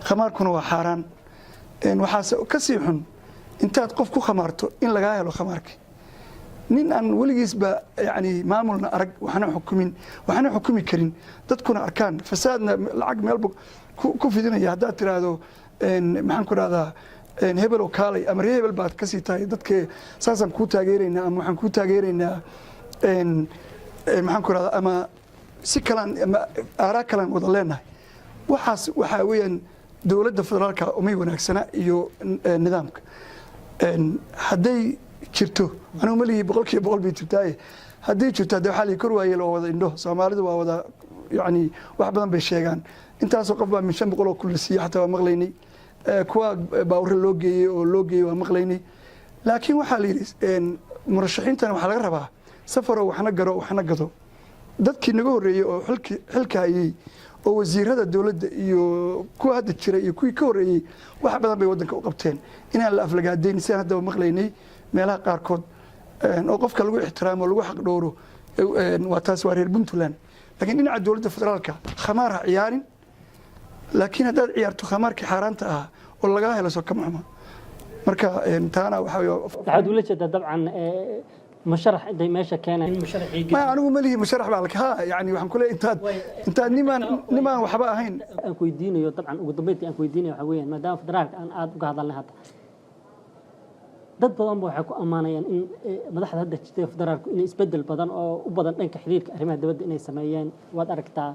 [SPEAKER 2] khamaarkuna waa xaaraan waxaase ka sii xun intaad qof ku khamaarto in lagaa helo khamaarkii nin aan weligiisba yani maamulna arag waxna xukumi karin dadkuna arkaan fasaadna lacag meelba ku fidinaya haddaad tiraahdo maxaan ku dhahdaa hebel oo kaalay ama ree hebel baad kasii tahay dadkee saasaan kuu taageeraynaa ama waxaan kuu taageeraynaa maxaan ku dhahdaa ama si kalaan ama aaraa kalaan wada leenahay waxaa weeyaan dowladda federaalka umay wanaagsana iyo nidaamka hadday jirto anigu ma lihi 100% bay jirtaaye hadday jirto hadda waxaa lihi kor waayeel oo wada indho soomaalidu waa wada yani wax badan bay sheegaan intaasoo qof baa min 500 oo kula siiya xataa waa maqlaynay kuwa baawre loo geeyey waa maqlaynay laakiin waxaa la yidhi murashaxiintana waxaa laga rabaa safaroo waxna garo waxna gado dadkii naga horreeyey oo xilka hayey oo wasiirada dowladda iyo kuwa hadda jira iyo kuwii ka horreeyey wax badan bay waddanka u qabteen inaan la aflagaadayn sidaan haddaba maqlaynay meelaha qaarkood oo qofka lagu ixtiraamo lagu xaq dhowro waa taas waa reer puntland laakiin dhinaca dowladda federaalka khamaar ha ciyaarin laakiin haddaad ciyaarto khamaarkii xaaraanta ah oo lagaa helo soo kama xuma marka taana
[SPEAKER 1] waxaad ula jeedaa dabcan musharax intay meesha keeneen musharaxii
[SPEAKER 2] ma anigu ma lihi musharax baa laka yani waxaan ku leeyahay intaad nimaan waxba ahayn
[SPEAKER 1] aan ku weydiinayo dabcan ugu dambeyntii aan ku weydiinayo waxa weeyaan maadaama federaalka aan aad uga hadalnay hadda dad badan ba waxay ku ammaanayaan in madaxda hadda jirtay federaalku inay isbedel badan oo u badan dhanka xiriirka arrimaha dibadda inay sameeyeen waad aragtaa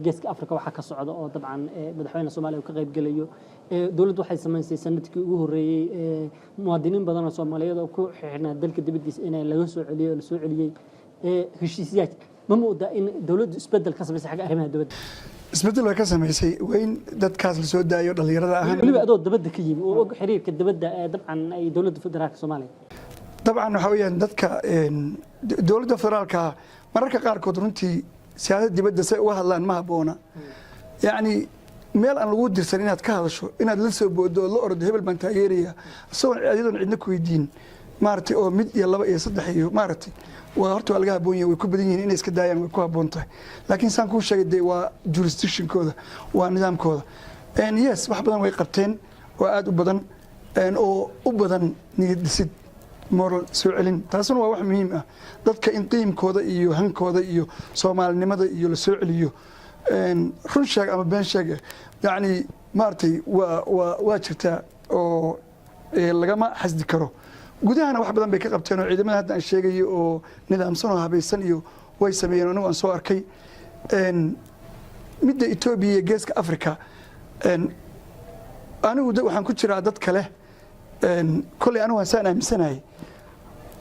[SPEAKER 1] geeska afrika waxa ka socda oo dabcan madaxweynaha Soomaaliya uu ka qayb galayo dawladdu waxay sameysay sanadkii ugu horeeyay muwaadiniin badan oo Soomaaliyeed oo ku xirnaa dalka dibaddiisa inay laga soo celiyay heshiisyaad ma moodaa in dawladdu isbedel ka sameysay xagga arrimaha dibadda
[SPEAKER 2] isbedel way ka sameysay weyn dadkaas la soo daayo dhalinyarada ahaan
[SPEAKER 1] waliba adoo dabadda ka yimi oo xiriirka dibadda dabcan ay dawladda federaalka Soomaaliya
[SPEAKER 2] dabcan waxa weeyaan dadka dawladda federaalka mararka qaarkood runtii siyaasadda dibadda say uga hadlaan ma habboona yani meel aan lagu dirsan inaad ka hadasho inaad la soo boodo la ordo hebel baan taageeraya asoo ayadoon cidna ku weydiin maartay oo mid iyo laba iyo saddex iyo maartay waa horta laga haboon yahay way ku badan yihiin inay iska daayaan way ku haboon tahay laakiin saan ku sheegay waa jurisdiction-kooda waa nidaamkooda yes wax badan way qabteen oo aad u badan oo u badan niyad dhisid moral soo celin taasuna waa wax muhiim ah dadka in qiimkooda iyo hankooda iyo Soomaalinimada iyo la soo celiyo run sheeg ama been sheeg yani maartay waa jirtaa oo lagama xasdi karo gudahana wax badan bay ka qabteen oo ciidamada hadda aan sheegay oo nidaamsan oo habaysan iyo way sameeyeen anigu aan soo arkay midda Itoobiya iyo geeska Afrika anigu waxaan ku jiraa dad kale kulli anigu waan saan aaminsanahay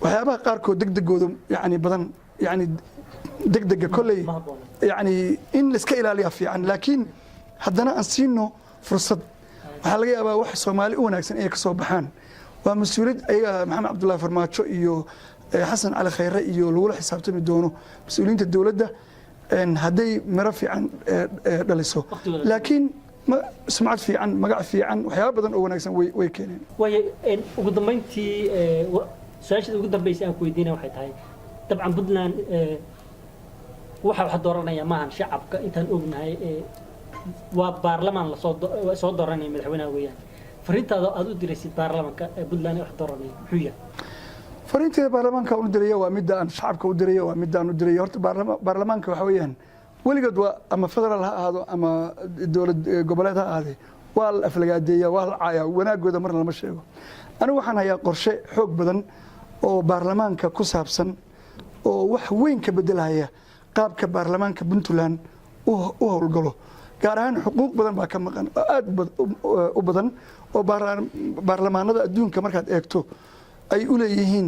[SPEAKER 2] waxyaabaha qaarkood degdegooda yani badan yani degdega kulli yani in la iska ilaaliyo fiican laakiin haddana aan siino fursad waxa laga yaabaa wax Soomaali u wanaagsan ay ka soo baxaan waa mas'uuliyad ayaga maxamed cabdullaahi farmaajo iyo xasan cali khayre iyo lagula xisaabtami doono mas'uuliyiinta dawladda hadday miro fiican dhaliso laakiin sumcad fiican magac fiican waxyaabo badan oo wanaagsan way keeneen
[SPEAKER 1] way ugu dambeyntii su'aashada ugu dambeysay aan ku weydiinay waxay tahay dabcan Puntland waxa dooranaya maahan shacabka intaan ognahay waa baarlamaan la soo dooranaya madaxweynaha weeyaan fariintaada aad u diraysid baarlamaanka Puntland wax dooranaya muxuu yahay
[SPEAKER 2] fariinta baarlamaanka u diraya waa mid aan shacabka u diraya waa mid aan u diraya horta baarlamaanka waxa weeyaan weligood waa ama federal ha ahaado ama dawlad goboleed ha ahaade waa la aflagaadeeya waa la caaya wanaagooda marna lama sheego anigu waxaan hayaa qorshe xoog badan oo baarlamaanka ku saabsan oo wax weyn ka bedelaya qaabka baarlamaanka Puntland u howlgalo gaar ahaan xuquuq badan baa ka maqan oo aad u badan oo baarlamaanada adduunka markaad eegto ay u leeyihiin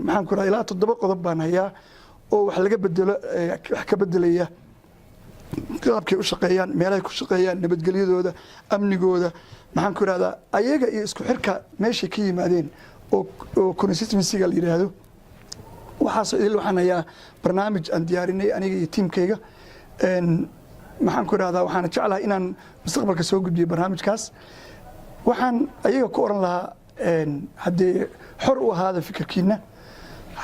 [SPEAKER 2] maxaan ku rahaa ilaa 7 qodob baan hayaa oo wax laga bedelo wax ka bedelaya qaabkay u shaqeeyaan meelahay ku shaqeeyaan nabadgelyadooda amnigooda maxaan ku rahdaa ayaga iyo isku xirka meeshay ka yimaadeen oo consistency-ga la yiraahdo waxaas idil waxaan hayaa barnaamij aan diyaarinay aniga iyo tiimkayga maxaan ku rahdaa waxaan jeclahay inaan mustaqbalka soo gudbiyo barnaamijkaas waxaan ayaga ku oran lahaa haddii xor u ahaada fikirkiina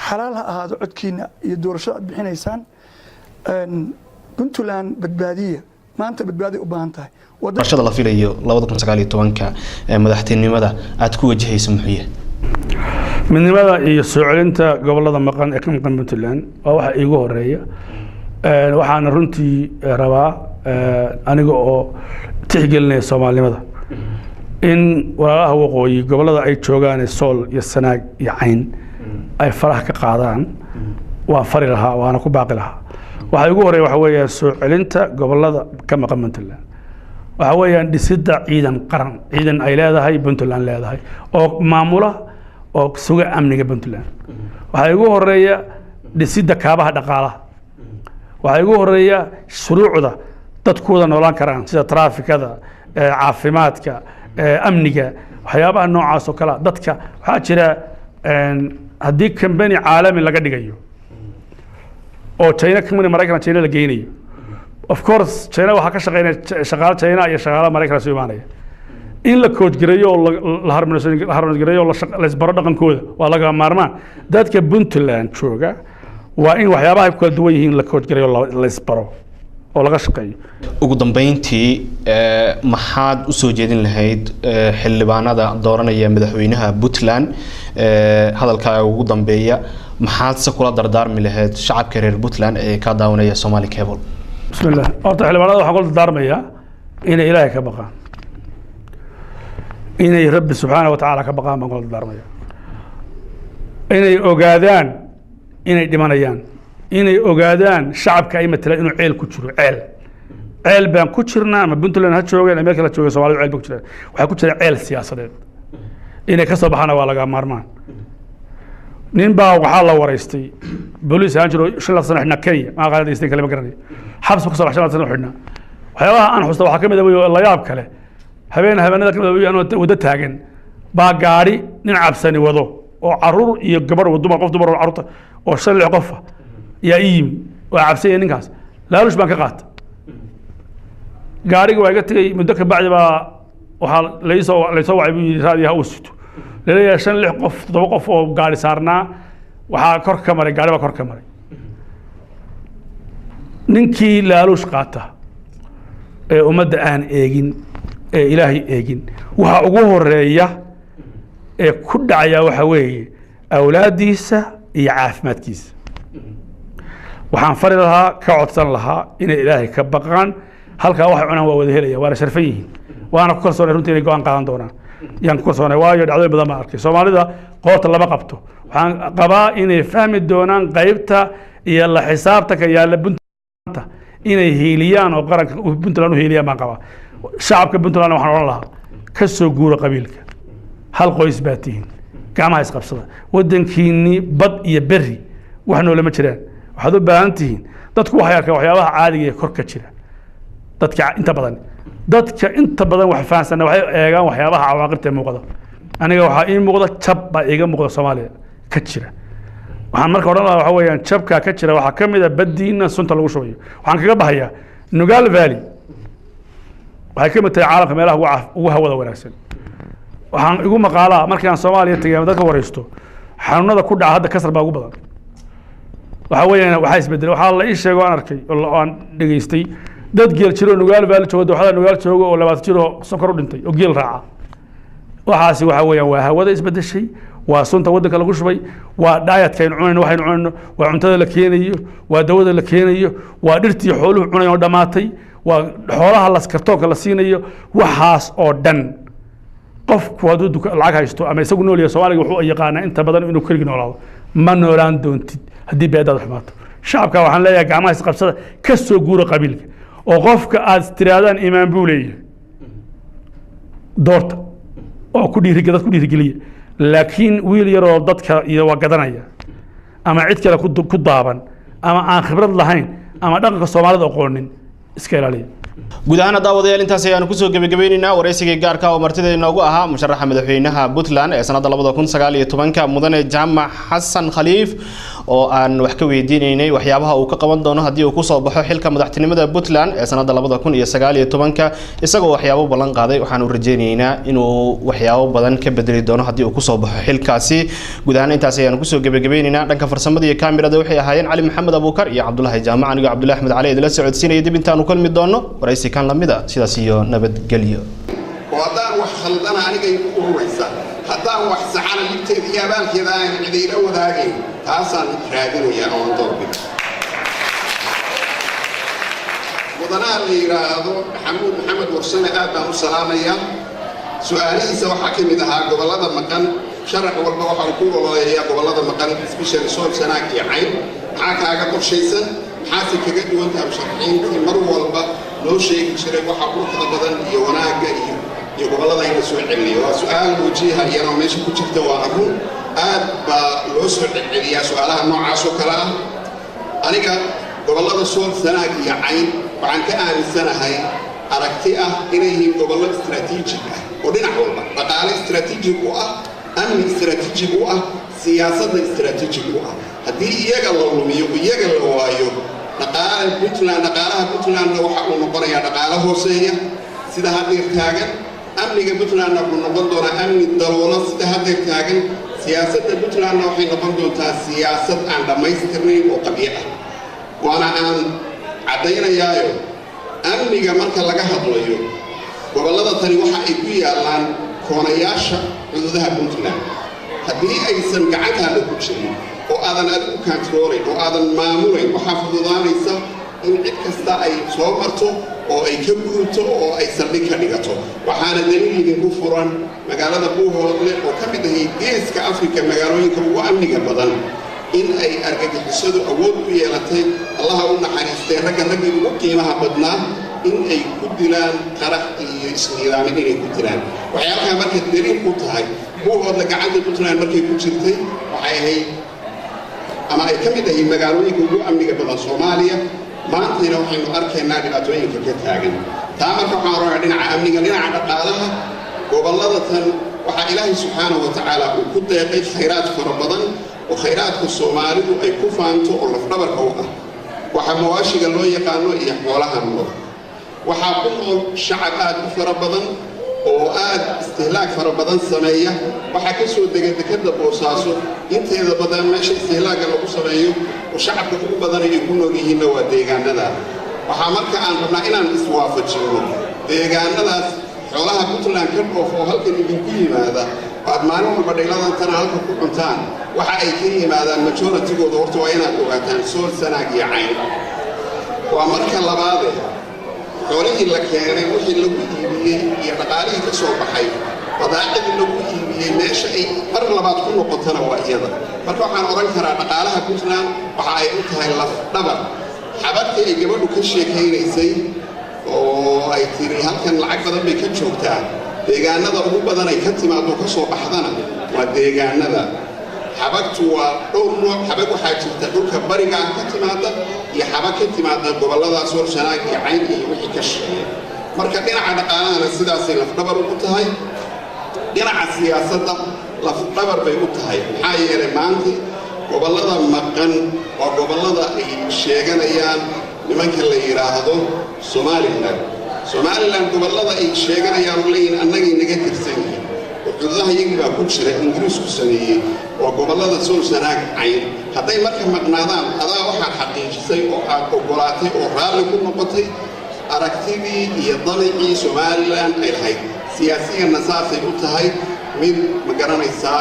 [SPEAKER 2] xalaal ha ahaado codkiina iyo doorashada aad bixinaysaan Puntland badbaadiya maanta badbaadi u baahan tahay
[SPEAKER 3] doorashada la filayo 2019 ee madaxtinimada aad ku wajahayso muxuu
[SPEAKER 4] midnimada iyo soo celinta gobolada maqan ee ka maqan Puntland waa waxa iigu horeeya waxaan runtii rabaa aniga oo tixgelinaya Soomaalnimada in walaalaha waqooyi gobolada ay joogaan Sool iyo Sanaag iyo Cayn ay faraha ka qaadaan waa fari lahaa waana ku baaqi lahaa waxa ugu horeeya waxa weeye soo celinta gobolada ka maqan Puntland waxa weeyaan dhisidda ciidan qaran ciidan ay leedahay Puntland leedahay oo maamula oo suga amniga Puntland waxa ugu horeeya dhisidda kaabaha dhaqaalaha waxa ugu horeeya shuruucda dadkooda noolaan karaan sida traafikada caafimaadka amniga waxyaabaha noocaas oo kala dadka waxa jira haddii company caalami laga dhigayo oo China company Mareykan China la geynayo of course China waxa ka shaqeynaya shaqaale China iyo shaqaale Mareykan soo imaanaya in la kood gareeyo la harmoniseeyo la isbaro dhaqankooda waa laga maarmaan dadka Puntland jooga waa in waxyaabaha kala duwan yihiin la kood gareeyo la isbaro oo laga shaqeeyo
[SPEAKER 3] ugu dambeyntii maxaad u soo jeedin lahayd xildhibaanada dooranaya madaxweynaha Puntland hadalka ugu dambeeya maxaad se kula dardaarmi lahayd shacabka reer Puntland ee ka daawanaya Somali Cable
[SPEAKER 4] bismillah horta xildhibaanada waxaan kula dardaarmayaa inay Ilaahay ka baqaan inay Rabbi subhanahu wa ta'ala ka baqaan baan kula dardaarmayaa inay ogaadaan inay dhimanayaan inay ogaadaan shacabka ay matalaan inuu ceel ku jiro ceel baan ku jirnaa ama Puntland ha joogeen ama kala joogeen Soomaalidu ceel ku jiraan waxa ku jira ceel siyaasadeed inay ka soo baxana waa laga maarmaan nin baa waxa la wareystay booliis aan jiro 5 sano xidna Kenya ma qaad istiin kale ma garanay xabs ku soo baxay 5 sano xidna waxyaabaha aan xusta waxa kamid ah la yaab kale habeenada kamid ah wada taagan baa gaari nin cabsani wado oo caruur iyo gabar waduma qof dumar oo caruurta oo 6 qof yaa iim waa cabsay ninkaas laalush baan ka qaatay gaariga waa iga tagay muddo ka bacdi baa waxa la soo wacay buu raadiyaha u sito leeyahay 5 qof 7 qof oo gaari saarnaa waxa kor ka maray gaari baa kor ka maray ninkii laalush qaata ee ummadda aan eegin ee Ilaahay eegin waxa ugu horeeya ee ku dhacaya waxa weeye awlaadiisa iyo caafimaadkiisa waxaan fari lahaa ka codsan lahaa inay Ilaahay ka baqaan halka wax cunaan waa wada helaya waana sharfan yihiin waana ku kalsoonay runtii inay go'aan qaadan doonaan yaan ku kalsoonay waayo dhacdo badan ma arkay Soomaalida qoorta lama qabto waxaan qabaa inay fahmi doonaan qaybta iyo la xisaabtanka yaala Puntland inay heeliyaan oo qaranka Puntland u heeliyaan baan qabaa shacabka Puntland waxaan oran lahaa ka soo guura qabiilka hal qoys baatiin gacmaha isqabsada wadankiini bad iyo berri wax nool ma jiraan waxaad u baahan tihiin dadku waxay arkaan waxyaabaha caadiga ee kor ka jira dadka inta badan wax fahansan waxay eegaan waxyaabaha cawaaqibta muuqda aniga waxa ii muuqda jab baa iiga muuqda Soomaaliya ka jira waxaan marka oran lahaa waxa weeyaan jabka ka jira waxa kamid ah badiina sunta lagu shubayo waxaan kaga bahayaa Nugal Valley waxay kamid tahay caalamka meelaha ugu hawada wanaagsan waxaan igu maqaalaa markii aan Soomaaliya tagay dadka wareysto xanuunada ku dhaca hadda kasar baa ugu badan waxa weeyaan waxa isbedel waxa la ii sheego aan arkay oo aan dhageystay dad geel jiro Nugal Valley joogo waxa Nugal joogo oo 20 jiro sokor u dhintay oo geel raaca waxaasi waxa weeyaan waa hawada isbedeshay waa sunta wadanka lagu shubay waa diet keen cunayno waxaynu cunayno waa cuntada la keenayo waa dawada la keenayo waa dhirtii xooluhu cunayeen dhamaatay waa xoolaha la kartoonka la siinayo waxaas oo dhan qofku haduu lacag haysto ama isagu nool yahay Soomaaliga wuxuu yaqaan inta badan inuu kaliya noolaado ma noolaan doontid hadii beedad xumaato shacabka waxaan leeyahay gacmaha isqabsada ka soo guura qabiilka oo qofka aad tiraadaan iimaan buu leeyahay doorta oo ku dhiirigeliya laakiin wiil yaroo dadka iyo waa gadanaya ama cid kale ku daaban ama aan khibrad lahayn ama dhaqanka Soomaalida aqoonin iska ilaaliya
[SPEAKER 3] guud ahaan daawadayaal intaas ayaan ku soo gabagabaynaynaa wareysiga gaarka oo martida inoogu ahaa musharaxa madaxweynaha Puntland ee sanadda 2019 mudane Jaamac Xasan Khaliif oo aan wax ka weydiinaynay waxyaabaha uu ka qaban doono haddii uu ku soo baxo xilka madaxtinimada Puntland ee sanadda 2019 isagoo waxyaabo balan qaaday waxaan u rajaynaynaa inuu waxyaabo badan ka bedeli doono haddii uu ku soo baxo xilkaasi guud ahaan intaas ayaan ku soo gabagabaynaynaa dhanka farsamada iyo kaamirada waxay ahaayeen Cali Maxamed Abuukar iyo Cabdullaahi Jaamac aniga Cabdullaahi Axmed Cali idila socodsiinaya dib intaan u kulmi doono waraysi kan lamida sidaas iyo nabadgelyo
[SPEAKER 5] wadaan wax khaldana aniga igu uraysa haddaan wax saxana libteeda iyo abaalkeeda aan cidayla wadaagay taasaan raadinaya oo doorbid wadanaha la yiraahdo maxamed warsame aad baan u salaamaya su'aalihiisa waxaa ka mid ahaa gobollada maqan sharax walba waxa uu ku walaalayaa gobollada maqan especially Sool Sanaag iyo Cayn maxaa kaaga qorshaysan maxaase kaga duwan tahay sharciintii mar walba loo sheegi jiray waxa quruxda badan iyo wanaagga iyo gobollada in la soo celiyo waa su'aal wajiha iyadoo meesha ku jirta waa arrin aad baa loo soo celiyaa su'aalaha noocaas oo kale ah aniga gobollada Sool Sanaag iyo Cayn waxaan ka aaminsanahay aragti ah inay yihiin gobollo istiraatiijig ah oo dhinac walba dhaqaale istiraatiijig u ah amni istiraatiijig u ah siyaasadda istiraatiijig u ah haddii iyaga la lumiyo iyaga la waayo dhaqaalaha Puntlandna waxa uu noqonayaa dhaqaale hooseeya sida haddeer taagan amniga Puntlandna wuxuu noqon doonaa amni daloola sida haddeer taagan siyaasadda Puntlandna waxay noqon doontaa siyaasad aan dhammaystirnayn oo qabyo ah waana aan caddaynayaayo amniga marka laga hadlayo gobollada tani waxa ay ku yaallaan koonayaasha xuduudaha Puntland haddii aysan gacantaada ku jirin oo aadan adigu controlin oo aadan maamulayn waxaa fududaanaysa in cid kasta ay soo marto oo ay ka gudubto oo ay saldhig ka dhigato waxaana daliil idinku furan magaalada Buuhoodle oo ka mid ahay geeska Afrika magaalooyinka ugu amniga badan in ay argagixisadu awood u yeelatay allaha u naxariistay raggii ugu qiimaha badnaa in ay ku dilaan qarax iyo isniidaamin inay ku dilaan waxyaabaha marka daliil ku tahay Buuhoodle gacanta Puntland markay ku jirtay waxay ahayd ama ay ka mid ahay magaalooyinka ugu amniga badan Soomaaliya maantayna waxaynu arkaynaa dhibaatooyinka ka taagan taa marka waxaan rabaa dhinaca amniga dhinaca dhaqaalaha gobollada tan waxaa ilaahay subxaanahu wa tacaala uu ku deeqay khayraad fara badan oo khayraadka Soomaalidu ay ku faanto oo lafdhabarka u ah waxaa mawaashiga loo yaqaano iyo xoolaha nool waxaa ku nool shacab aad u fara badan oo aad istihlaag fara badan sameeya waxaa ka soo dega dekada Boosaaso inteeda badan meesha istihlaaga lagu sameeyo oo shacabka ugu badan ay ku nool yihiin waa deegaanada waxaa marka aan rabnaa inaan iswaafajino deegaanadaas xoolaha Puntland ka dhoofo halkan idinku yimaada waad maalin walba dhayladan tan halka ku cuntaan waxa ay ka yimaadaan majority-gooda horta waa inaad ogaataan Sool Sanaag iyo Cayn waa marka labaad xoolihii la keenay wixii lagu iibiyey iyo dhaqaalihii ka soo baxay wadaacadii lagu iibiyey meesha ay mar labaad ku noqotana waa iyada marka waxaan oran karaa dhaqaalaha Puntland waxa ay u tahay laf-dhabar xabadkii ay gabadhu ka sheekaynaysay oo ay tiri halkan lacag badan bay ka joogtaa deegaanada ugu badan ay ka timaado ka soo baxdana waa deegaanada xabagtu waa dhowr nooc xabag waxaa jirta dhulka bariga ka timaada iyo xabag ka timaada gobollada Sool Sanaag iyo Cayn iyo wixii ka shaqeeya marka dhinaca dhaqaalahana sidaasay lafdhabar ugu tahay dhinaca siyaasadda lafdhabar bay u tahay maxaa yeelay maanta gobollada maqan waa gobollada ay sheeganayaan nimanka la yiraahdo Somaliland gobollada ay sheeganayaan oo leeyihiin annagay naga tirsan yihiin xuduudaha iyaga baa ku jira Ingiriisku sameeyay waa gobollada Sool Sanaag Cayn hadday marka maqnaadaan adaa waxaa xaqiijisay oo aad ogolaatay oo raalli ku noqotay aragtidii iyo dalicii Somaliland ay lahayd siyaasiyanna saasay u tahay mid ma garanaysaa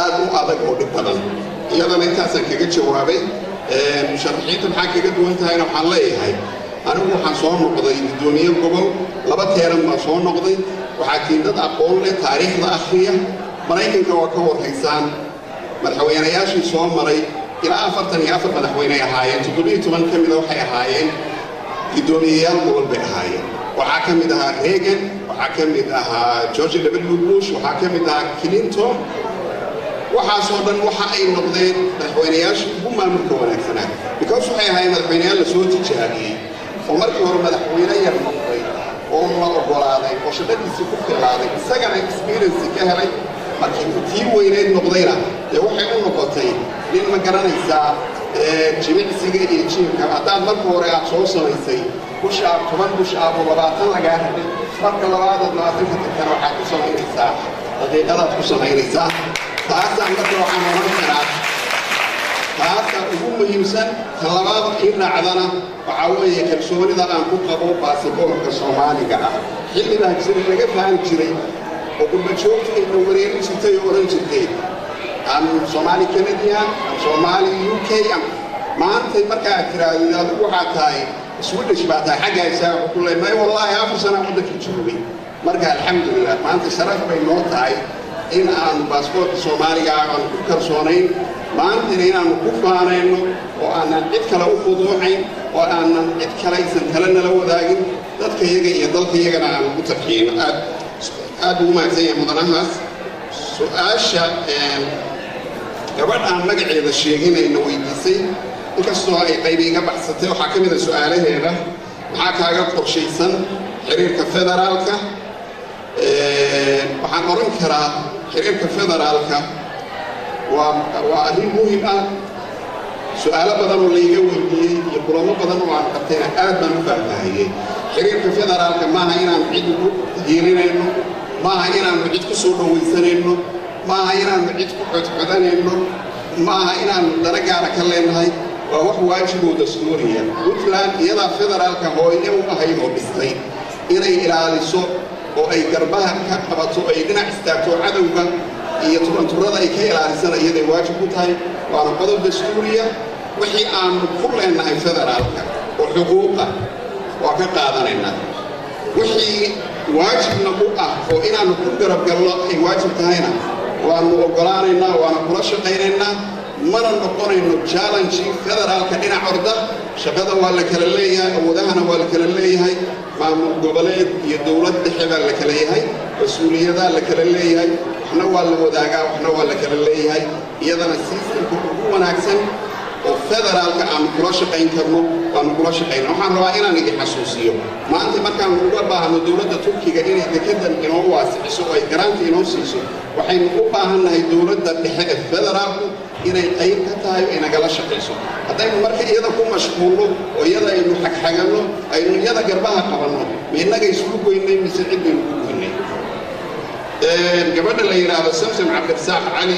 [SPEAKER 5] aad u adag oo dhib badan iyadana intaasaan kaga jawaabay musharaxiinta maxaa kaga duwan tahayna waxaan leeyahay anigu waxaan soo noqday gudoomiye gobol 2 teeran baan soo noqday waxaa tiin dad aqoon leh taariikhda akhriya Maraykanka waa ka warhaysaan madaxweynayaashii soo maray ilaa 44 madaxweyne ahaayeen 17 ka mid waxay ahaayeen guddoomiyayaal gobol bay ahaayeen waxaa ka mid ahaa Reagan waxaa ka mid ahaa George W. Bush waxaa ka mid ahaa Clinton waxaasoo dhan waxa ay noqdeen madaxweynayaasha ugu maamulka wanaagsanaa because waxay ahaayeen madaxweynayaal la soo tijaabiyey oo markii hore madaxweyne yar noqday oo la ogolaaday oo shaqadiisii ku filaaday isagana experience ka helay markii uu tii weyneed noqdayna dee waxay u noqotay nin ma garanaysaa jimicsiga iyo jiimka haddaad marka hore aad soo samaysay bushaab 10 bushaab oo 20 lagaa rabay marka labaad 20 ka tagtana waxaad ku samaynaysaa daqiiqadaad ku samaynaysaa taasaan marka waxaan oran karaa taasa ugu muhiimsan talabaad in raacdana waxa weeye kalsoonida aan ku qabo baasaboorka Soomaaliga ah xilligaa jiray laga fahmi jiray oo qurba joogta ay wareerin jirtay oo oran jirtay aan Soomaali Canadian aan Soomaali UK maanta marka aad tiraahdo adigu waxaa tahay Swedish baa tahay xagga isaga ku leeyahay wallahi 4 sano waddanka joogay marka alxamdulillah maanta sharaf bay noo tahay in aan baasaboorka Soomaaliga aan ku kalsoonayn maanta inaan ku faanayno oo aanan cid kale u fuduucayn oo aanan cid kale aysan kala nala wadaagin dadka iyaga iyo dalka iyagana aan ku tarkiino aad u mahadsanyahay mudanahaas su'aasha gabadh aan magaceeda sheeginayna weydiisay inkastoo ay qayb iga baxsatay waxaa ka mid ah su'aalaheeda maxaa kaaga qorshaysan xiriirka federaalka waxaan oran karaa xiriirka federaalka waa arrin muhiim ah su'aalo badan oo layga weydiiyey iyo kulamo badan oo aan qabtayna aad baan u faahfaahiyey xiriirka federaalka maaha inaan cid ugu hiirinayno maaha inaanu cid ku soo dhawaysanayno maaha inaanu cid ku codcodanayno maaha inaanu dana gaara ka leenahay waa wax waajiboo dastuuriya Puntland iyadaa federaalka hooye u ahayd oo dhistay inay ilaaliso oo ay garbaha ka qabato ay dhinac istaagto cadowga iyo turanturada ay ka ilaalisana iyaday waajib ku tahay waana qodob dastuuriya wixii aanu ku leenahay federaalka oo xuquuqa waa ka qaadanaynaa wixii waajibna u ah oo inaanu ku garab galno ay waajib tahayna waanu ogolaanaynaa waana kula shaqaynaynaa mana noqonayno challenge federaalka dhinac orda shaqada waa la kala leeyahay awoodahana waa la kala leeyahay maamul goboleed iyo dowlad dhexe baa la kala yahay mas-uuliyadaa la kala leeyahay waxna waa la wadaagaa waxna waa la kala leeyahay iyadana systemka ugu wanaagsan oo federaalka aan kula shaqayn karno waanu kula shaqayna waxaan rabaa inaan idin xasuusiyo maanta markaan uga baahno dowladda Turkiga inay dekedan inoo waasiciso oo ay garaanta inoo siiso waxaynu u baahannahay dowladda dhexe ee federaalku inay qayb ka tahay oo inagala shaqayso haddaynu marka iyada ku mashquulno oo iyada aynu xagxaganno aynu iyada garbaha qabanno innaga isugu goynay mise cid baynu ku goynay gabadha la yidhaahdo Samsom Cabdirasaaq Cali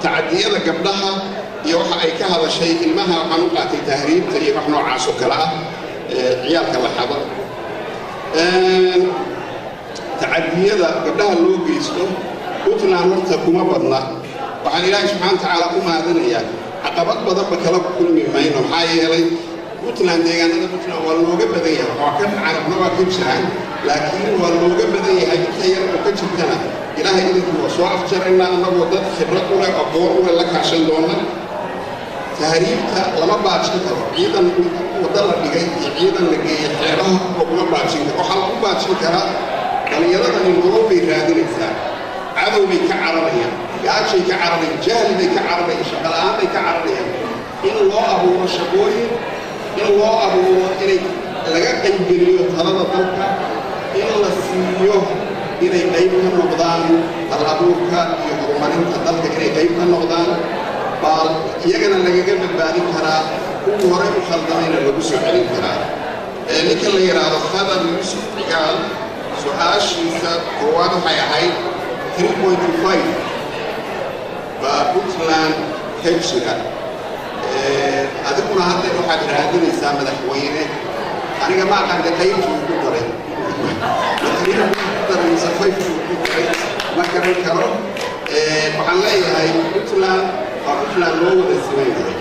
[SPEAKER 5] tacadiyada gabdhaha iyo waxa ay ka hadashay ilmaha waxaan u qaatay tahriibta iyo wax noocaas oo kale ah ciyaalka la xado tacadiyada gabdhaha loo geysto Puntland horta kuma badna waxaan ilaahay subxaanahu wa tacaala u mahadinayaa caqabad badan ba kala kulmi mayno maxaa yeelay Puntland deegaanada Puntland waa looga badan yahay waa ka carabna waa ka jiraan laakiin waa looga badan yahay inta yar oo ka jirtana ilaahay idinku waa soo afjaraynaa annagoo dad khibrad u leh aqoon u leh la kaashan doona tahriibta lama baajin karo ciidan wadda la dhigay iyo ciidan la geeyey xeebaha laguma baajin karo waxaa lagu baajin karaa dhallinyaradani nolol bay raadinaysaa cadow bay ka cararayaan gaajay ka cararayaan jahli bay ka cararayaan shaqo la'aan bay ka cararayaan in loo abuuro shaqooyin in loo abuuro inay laga qaybgeliyo talada dalka in la siiyo inay qayb ka noqdaan hal-abuurka iyo horumarinta dalka inay qayb ka noqdaan baa iyagana lagaga badbaadin karaa kuwii horey u khaldamayna lagu soo celin karaa ninka la yidhaahdo Khadar Yuusuf Cigaal su-aashiisa koowaad waxay ahayd 3.5 baa Puntland ka jira adiguna hadda waxaad raadinaysaa madaxweyne aniga ma aqaan qaybtuu ku daray ma garan karo waxaan leeyahay Puntland waa Puntland loo wada siman yahay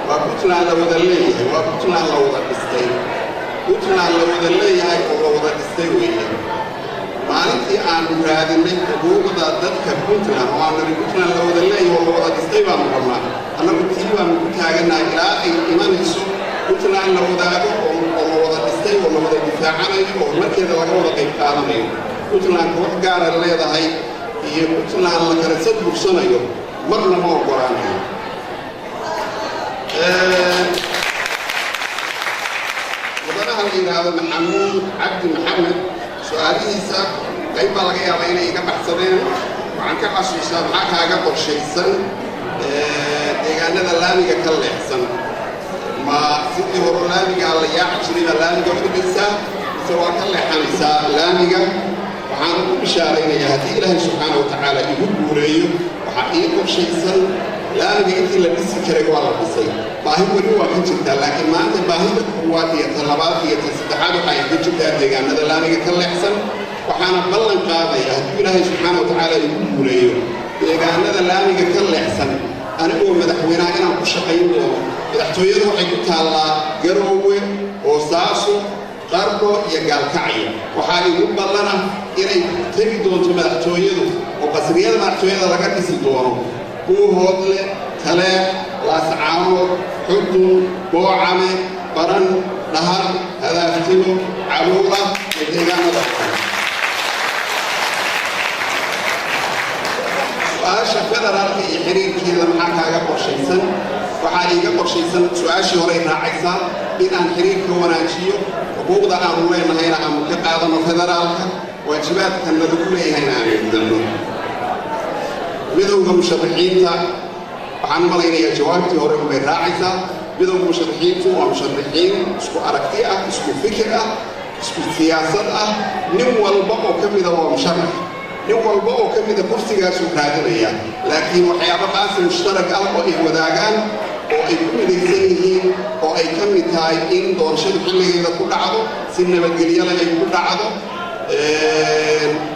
[SPEAKER 5] waa Puntland la wada leeyahay waa Puntland la wada dhistay Puntland la wada leeyahay oo la wada dhistay weeye maalintii aanu raadinay xuquuqda dadka Puntland oo aanu Puntland la wada leeyahay oo la wada dhistay baanu rabnaa annagu tii baanu ku taaganahay ilaa ay imanayso Puntland la wadaago oo la wada oo la wada difaacanayo oo markeeda laga wada qayb qaadanayo puntland koox gaara leedahay iyo puntland la kala sad bursanayo marna ma ogolaanayo wadanaha la yidhaahdo maxamuud cabdi maxamed su-aalihiisa qayb baa laga yaabaa inay iga baxsadeen waxaan ka xasuustaa maxaa kaaga qorshaysan deegaanada laamiga ka leexsan ma sidii hore laamiga la yaaci jiray baa laamiga u dhigaysaa mise waa ka leexanaysaa laamiga waxaan ugu bishaaraynayaa haddii ilaahay subxaana watacaala igu guuleeyo waxaa ii qorshaysan laamiga intii la dhisi karay waa la dhisay baahi weli waa ka jirtaa laakiin maanta baahida koowaad iyo ta labaad iyo ta saddexaad waxay ka jirtaa deegaanada laamiga ka leexsan waxaana ballan qaadaya haddii ilaahay subxaana watacaala igu guuleeyo deegaanada laamiga ka leexsan anigoo madaxweynaha inaan ku shaqayn doono madaxtooyadu waxay ku taallaa garoowe hoosaaso qarbo iyo gaalkacyo waxaa igu ballana inay tegi doonto madaxtooyadu oo qasriyada madaxtooyada laga dhisi doono buuhoodle taleex laascaanood xudun boocame baran dhahar hadaaftimo caluula iyo deegaanada su-aasha federaalka iyo xiriirkeeda maxaa kaaga qorshaysan waxaa iiga qorshaysan su-aashii horey raacaysaa inaan xiriirka wanaajiyo xuquuqda aanu leenahayna aanu ka qaadano federaalka waajibaadkanna lagu leeyahayna aanu gudano midowda musharaxiinta waxaan malaynayaa jawaabtii hore unbay raacaysaa midowda musharaxiintu waa musharaxiin isku aragti ah isku fikir ah isku siyaasad ah nin walba oo ka mida waa musharax nin walba oo ka mida kursigaasuu raadinaya laakiin waxyaaba qaasi mushtarak ah oo ay wadaagaan oo ay ku midaysan yihiin oo ay ka mid tahay in doorashadu xilligeeda ku dhacdo si nabadgelyada ay ku dhacdo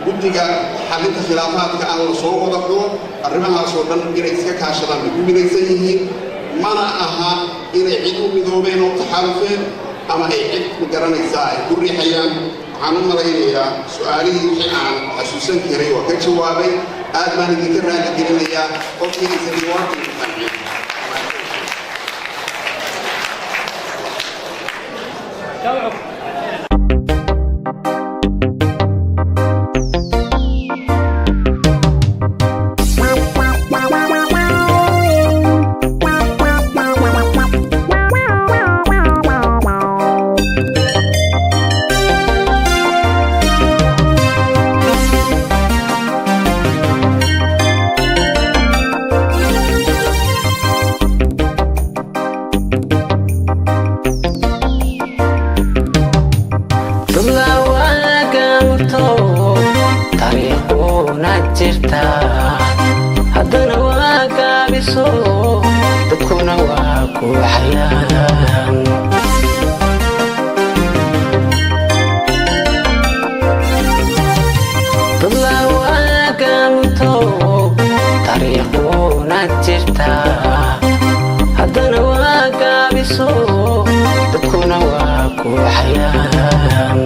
[SPEAKER 5] guddiga xalinta khilaafaadka aan la soo wada xulo arrimahaasoo dhan inay iska kaashadaan ay ku midaysan yihiin mana aha inay cid u midoobeen oo taxaalufeen ama ay cid magaranaysaa ay ku riixayaan waxaan u malaynayaa su-aalihii wixii aan xasuusan karay waa ka jawaabay aad baan idinka raali gelinayaa qofkii aysan jawaabtii ku qancin
[SPEAKER 6] haddana waa gaabiso dadkuna waa ku xayaan dadlaa waa gaabito tariiquna jirta haddana waa gaabiso dadkuna waa ku xayaan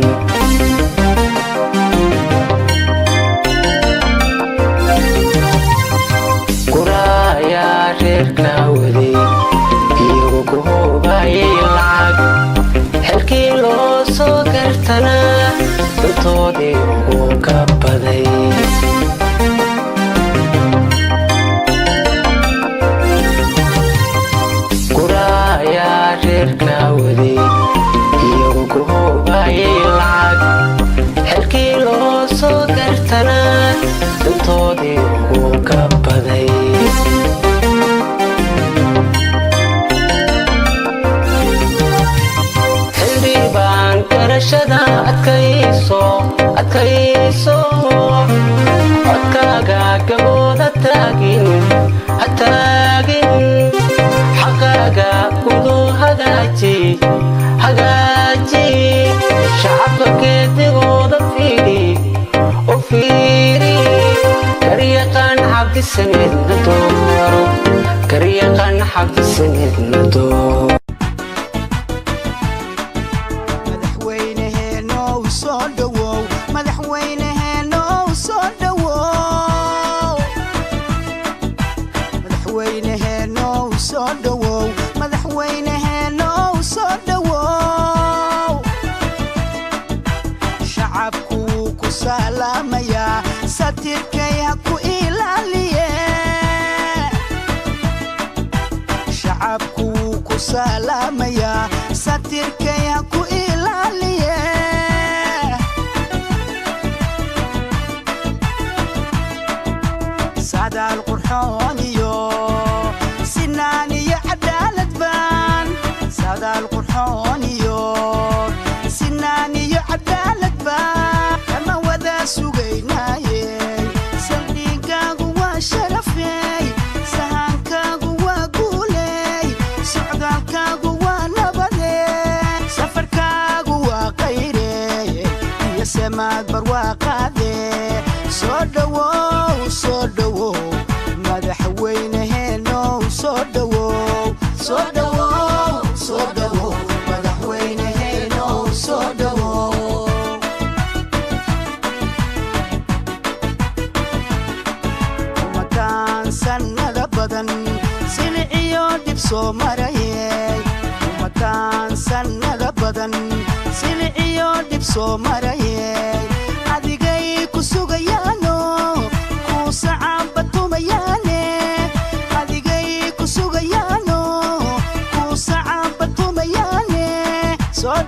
[SPEAKER 6] reerkawade iyagu ku hoobayay lacag xilkii loo soo gartana dantoodii ugu ka baday guraayaa reerkawade iyagu ku hoobayay lacag xilkii loo soo gartana dantoodii ugu ka baday garashada adkayso codkaaga gabooda taagin xaqaaga gudu hagaaji shacabka geedigooda fiiri garyaqaan xabdisameedna dooro
[SPEAKER 7] satirkay ha ku ilaaliye shacabku ku salaamaya satirkay ha ku ilaaliye سعد القرحانيو سناني عدالة بان سعد القرحانيو سناني عدالة بان كما وذا سوغيناي سلقيقاقو وشرفي سهانكاقو وقولي سعدالكاقو ونبدي سفركاقو وقيري يسماد برواقادي صدوو صدوو مدحوينهنو صدوو صدوو صدوو مدحوينهنو صدوو ومكان سنة بدن سلعيو دبسو مريي ومكان سنة بدن سلعيو دبسو مريي adigay ku sugayaano ku sacaabatumayaane adigay ku sugayaano ku sacaabatumayaane soo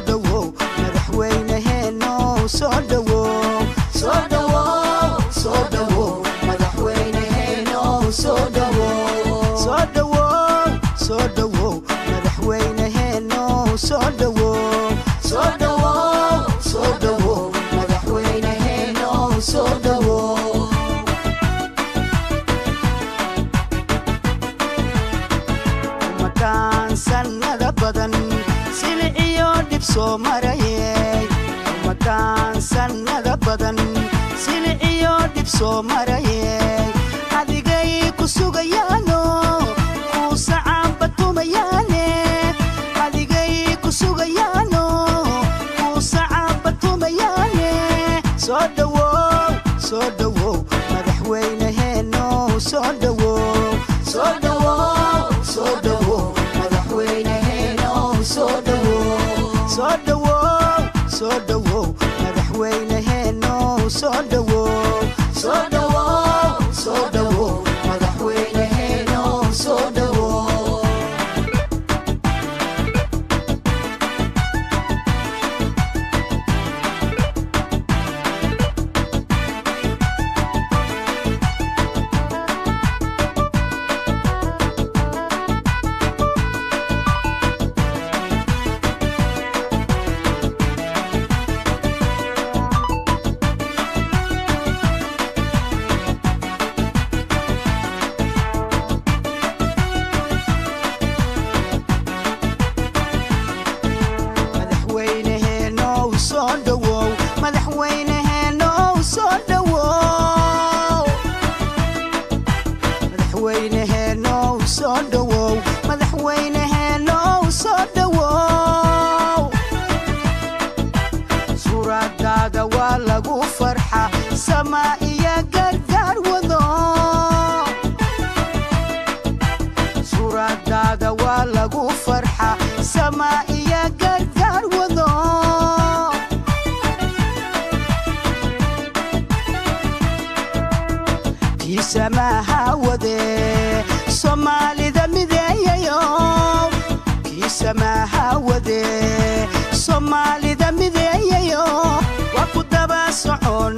[SPEAKER 7] dhawow madaxweynaheeno soo dhawow soo dhawow soo dhawow madaxweynaheeno soo dhawow soo dhawow soo dhawow madaxweynaheeno soo dhawow soo dhawow soo dhawow madaxweynaheeno soo dhawow makaan sannada badan silciyo dhib soo marayay makaan sannada badan silciyo dhib soo marayay adigay ku sugayaano ku sacaabatumayaane adigay ku sugayaano soo dhawow madaxweynaheeno soo dhawow soo dhawow soo dhawow madaxweynaheeno soo dhawow soo dhawow soo dhawow madaxweynaheeno soo dhawow soo dhawow soo dhawow madaxweynaheeno soo dhawow سماها وذي صومالي ذا مذيايو كي سماها وذي صومالي ذا مذيايو وقد باسعون